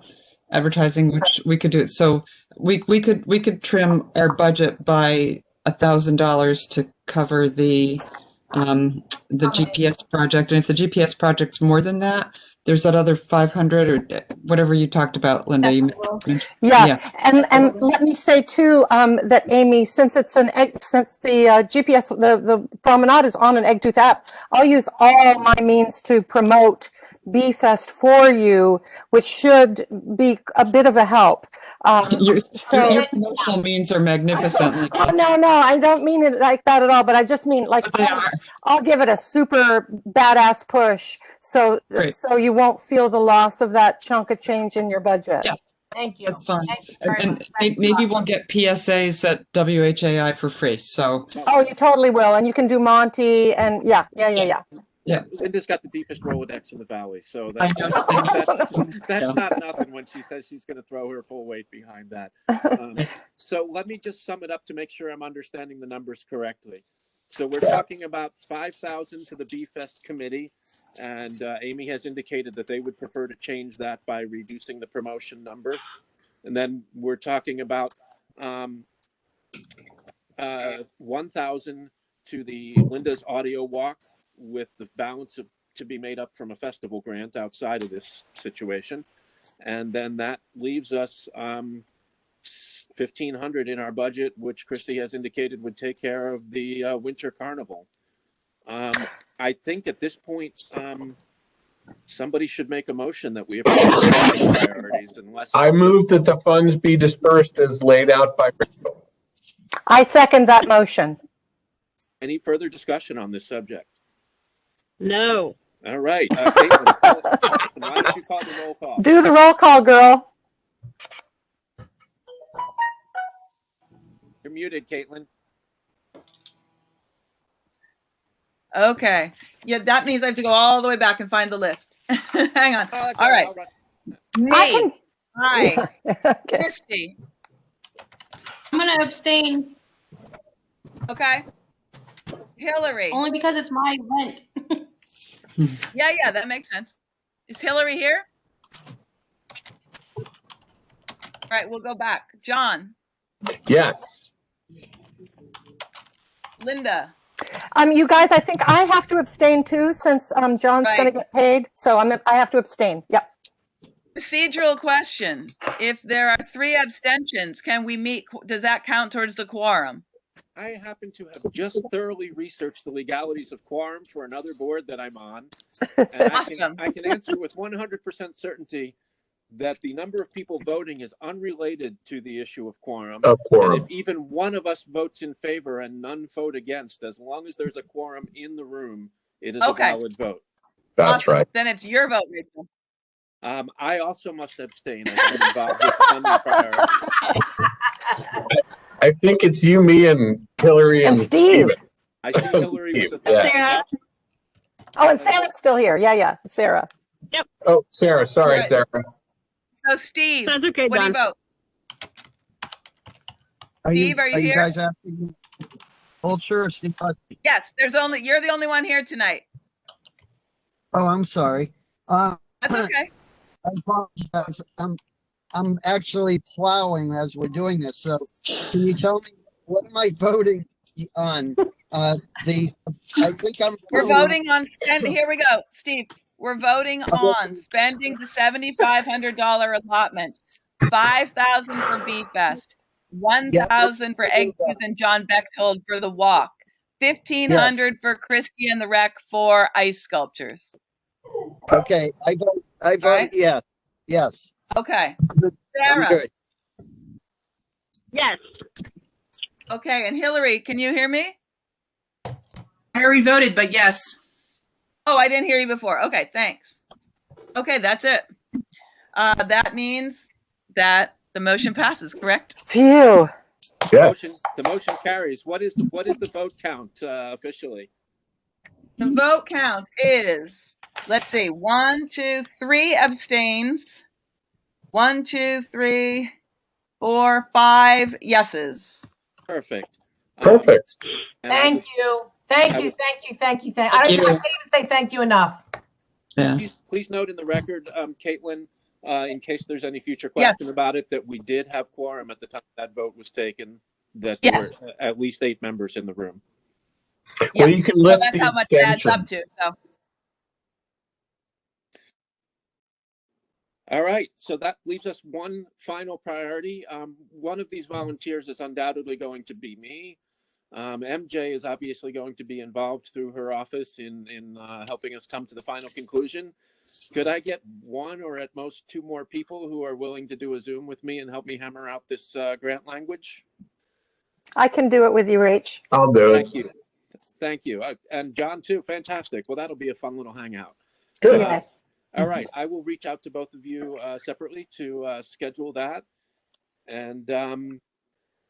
S10: advertising, which we could do. So we could trim our budget by $1,000 to cover the GPS project, and if the GPS project's more than that, there's that other 500 or whatever you talked about, Linda.
S3: Yeah. And let me say too that Amy, since it's since the GPS, the promenade is on an Eggtooth app, I'll use all my means to promote Bee Fest for you, which should be a bit of a help.
S10: Your promotional means are magnificent.
S3: Oh, no, I don't mean it like that at all, but I just mean like I'll give it a super badass push so you won't feel the loss of that chunk of change in your budget.
S10: Yeah.
S11: Thank you.
S10: That's fine. And
S11: Thanks,
S10: maybe we'll get PSAs at WHAI for free. So.
S3: Oh, you totally will. And you can do Monty and yeah.
S1: Linda's got the deepest Rolodex in the valley, so that's not nothing when she says she's going to throw her full weight behind that. So let me just sum it up to make sure I'm understanding the numbers correctly. So we're talking about 5,000 to the Bee Fest committee, and Amy has indicated that they would prefer to change that by reducing the promotion number. And then we're talking about 1,000 to the Linda's audio walk, with the balance to be made up from a festival grant outside of this situation. And then that leaves us 1,500 in our budget, which Christy has indicated would take care of the winter carnival. I think at this point, somebody should make a motion that we approve the priorities. Unless
S2: I move that the funds be dispersed as laid out by Rachel.
S3: I second that motion.
S1: Any further discussion on this subject?
S7: No.
S1: All right. Caitlin, why don't you call the roll call?
S3: Do the roll call, girl.
S1: You're muted, Caitlin.
S4: Okay. Yeah, that means I have to go all the way back and find the list. Hang on. All right. Me. Hi.
S3: Okay.
S4: Christy.
S9: I'm going to abstain.
S4: Okay. Hillary.
S9: Only because it's my event.
S4: Yeah, that makes sense. Is Hillary here? All right, we'll go back. John.
S2: Yes.
S4: Linda.
S3: You guys, I think I have to abstain too, since John's going to get paid. So I have to abstain. Yep.
S4: Procedural question. If there are 3 abstentions, can we meet? Does that count towards the quorum?
S1: I happen to have just thoroughly researched the legalities of quorum for another board that I'm on. And
S4: Awesome.
S1: I can answer with 100% certainty that the number of people voting is unrelated to the issue of quorum. And if even one of us votes in favor and none vote against, as long as there's a quorum in the room, it is a valid vote.
S2: That's right.
S4: Then it's your vote, Rachel.
S1: I also must abstain. I'm involved with funding priority.
S2: I think it's you, me, and Hillary and
S3: Steve.
S2: Steven.
S1: I see Hillary with the
S3: Sarah. Oh, and Sarah's still here. Yeah, Sarah.
S7: Yep.
S2: Oh, Sarah. Sorry, Sarah.
S4: So, Steve,
S7: That's okay,
S4: what do you vote? Steve, are you here?
S12: You guys asking? Culture or Steve?
S4: Yes, you're the only one here tonight.
S12: Oh, I'm sorry.
S4: That's okay.
S12: I apologize. I'm actually plowing as we're doing this. So can you tell me what am I voting on? I think
S4: We're voting on spending. Here we go, Steve. We're voting on spending the $7,500 allotment, $5,000 for Bee Fest, $1,000 for Eggtooth and John Bechtold for the walk, $1,500 for Christy and the Rec for ice sculptures.
S12: Okay, I vote
S4: right?
S12: Yes.
S4: Okay.
S12: I'm
S4: Sarah.
S12: good.
S7: Yes.
S4: Okay, and Hillary, can you hear me?
S5: I already voted, but yes.
S4: Oh, I didn't hear you before. Okay, thanks. Okay, that's it. That means that the motion passes, correct?
S3: Phew.
S2: Yes.
S1: The motion carries. What is the vote count officially?
S4: The vote count is, let's see, 1, 2, 3 abstains. 1, 2, 3, 4, 5 yeses.
S1: Perfect.
S2: Perfect.
S1: And I
S11: Thank you. Thank
S1: I
S11: you.
S1: would-
S11: Thank you. Thank you.
S10: Thank
S11: I
S10: you.
S11: can't even say thank you enough.
S10: Yeah.
S1: Please note in the record, Caitlin, in case there's any future
S4: Yes.
S1: question about it, that we did have quorum at the time that vote was taken, that there
S4: Yes.
S1: were at least 8 members in the room.
S4: Yeah.
S2: Well, you can
S4: So
S2: list
S4: that's
S2: the
S4: how much it adds up
S2: abstentions.
S4: to. So.
S1: All right, so that leaves us one final priority. One of these volunteers is undoubtedly going to be me. MJ is obviously going to be involved through her office in helping us come to the final conclusion. Could I get 1 or at most 2 more people who are willing to do a Zoom with me and help me hammer out this grant language?
S3: I can do it with you, Rach.
S2: I'll do it.
S1: Thank you. Thank you. And John too, fantastic. Well, that'll be a fun little hangout.
S2: Good.
S3: Yeah.
S1: All right, I will reach out to both of you separately to schedule that. And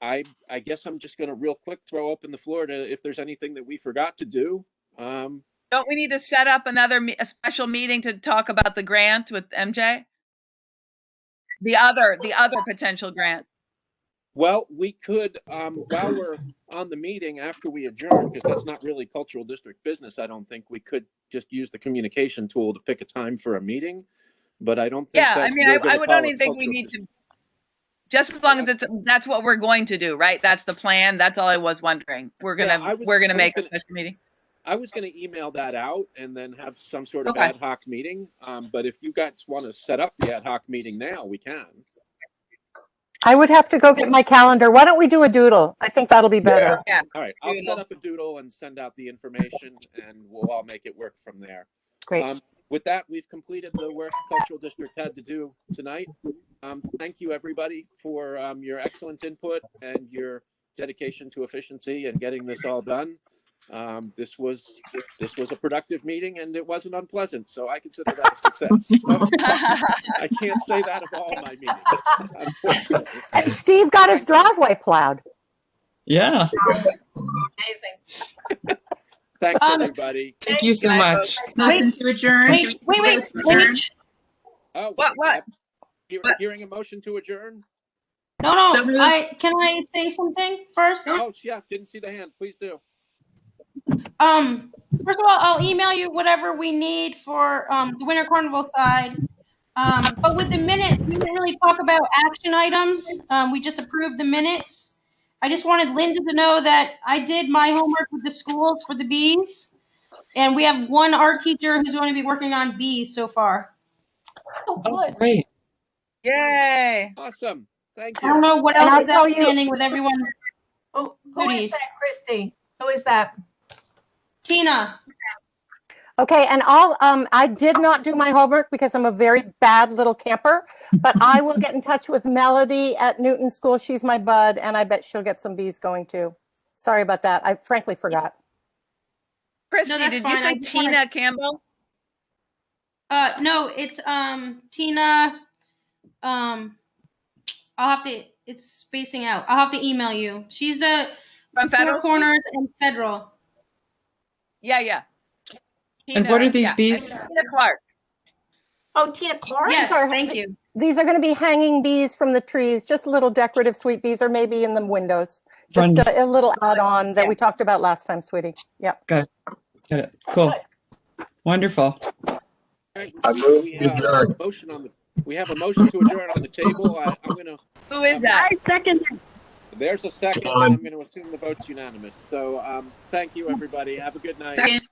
S1: I guess I'm just going to real quick throw open the floor to if there's anything that we forgot to do.
S4: Don't we need to set up a special meeting to talk about the grant with MJ? The other potential grant.
S1: Well, we could, while we're on the meeting after we adjourn, because that's not really cultural district business, I don't think we could just use the communication tool to pick a time for a meeting. But I don't think
S4: Yeah, I mean, I would only think we need to, just as long as that's what we're going to do, right? That's the plan. That's all I was wondering. We're gonna make a special meeting.
S1: I was going to email that out and then have some sort of
S4: Okay.
S1: ad hoc meeting. But if you guys want to set up the ad hoc meeting now, we can.
S3: I would have to go get my calendar. Why don't we do a doodle? I think that'll be better.
S4: Yeah.
S1: All right, I'll
S4: Doodle.
S1: set up a doodle and send out the information, and we'll all make it work from there.
S3: Great.
S1: With that, we've completed the work the Cultural District had to do tonight. Thank you, everybody, for your excellent input and your dedication to efficiency and getting this all done. This was a productive meeting, and it wasn't unpleasant, so I consider that a success. So, I can't say that of all my meetings, unfortunately.
S3: And Steve got his driveway plowed.
S10: Yeah.
S11: Amazing.
S1: Thanks, everybody.
S10: Thank you so much.
S5: Motion to adjourn.
S9: Wait.
S1: Oh,
S4: What?
S1: Hearing a motion to adjourn?
S9: No,
S5: So moved.
S9: can I say something first?
S1: Oh, yeah, didn't see the hand. Please do.
S9: First of all, I'll email you whatever we need for the Winter Carnival side. But with the minutes, we didn't really talk about action items. We just approved the minutes. I just wanted Linda to know that I did my homework with the schools for the bees. And we have one art teacher who's going to be working on bees so far.
S11: Oh,
S10: Oh,
S11: good.
S10: great.
S4: Yay.
S1: Awesome. Thank
S9: I don't
S1: you.
S9: know what
S3: And
S9: else
S3: I'll
S9: is
S3: tell you-
S9: outstanding with everyone's
S11: Oh, who is
S9: Goodies.
S11: that, Christy? Who is that?
S9: Tina.
S3: Okay, and I did not do my homework because I'm a very bad little camper, but I will get in touch with Melody at Newton School. She's my bud, and I bet she'll get some bees going too. Sorry about that. I frankly forgot.
S4: Christy,
S9: that's
S4: did
S9: fine.
S4: you say
S9: I just
S4: Tina
S9: wanted-
S4: Campbell?
S9: No, it's Tina. It's spacing out. I'll have to email you. She's the
S4: From Federal
S9: Four Corners and Federal.
S4: Yeah.
S10: And what are these
S4: yeah.
S10: bees?
S4: Tina Clark.
S11: Oh, Tina Clark?
S9: Yes,
S3: Sorry.
S9: thank you.
S3: These are going to be hanging bees from the trees, just little decorative sweet bees, or maybe in the windows. Just
S10: Wonderful.
S3: a little add-on that
S4: Yeah.
S3: we talked about last time, sweetie. Yep.
S10: Got it. Cool. Wonderful.
S1: All right,
S2: I move
S1: we
S2: to
S1: have
S2: adjourn.
S1: a motion we have a motion to adjourn on the table. I'm going to.
S4: Who is that?
S7: Second.
S1: There's a second.
S2: John.
S1: And I'm going to assume the vote's unanimous. So thank you, everybody. Have a good night.
S5: Second.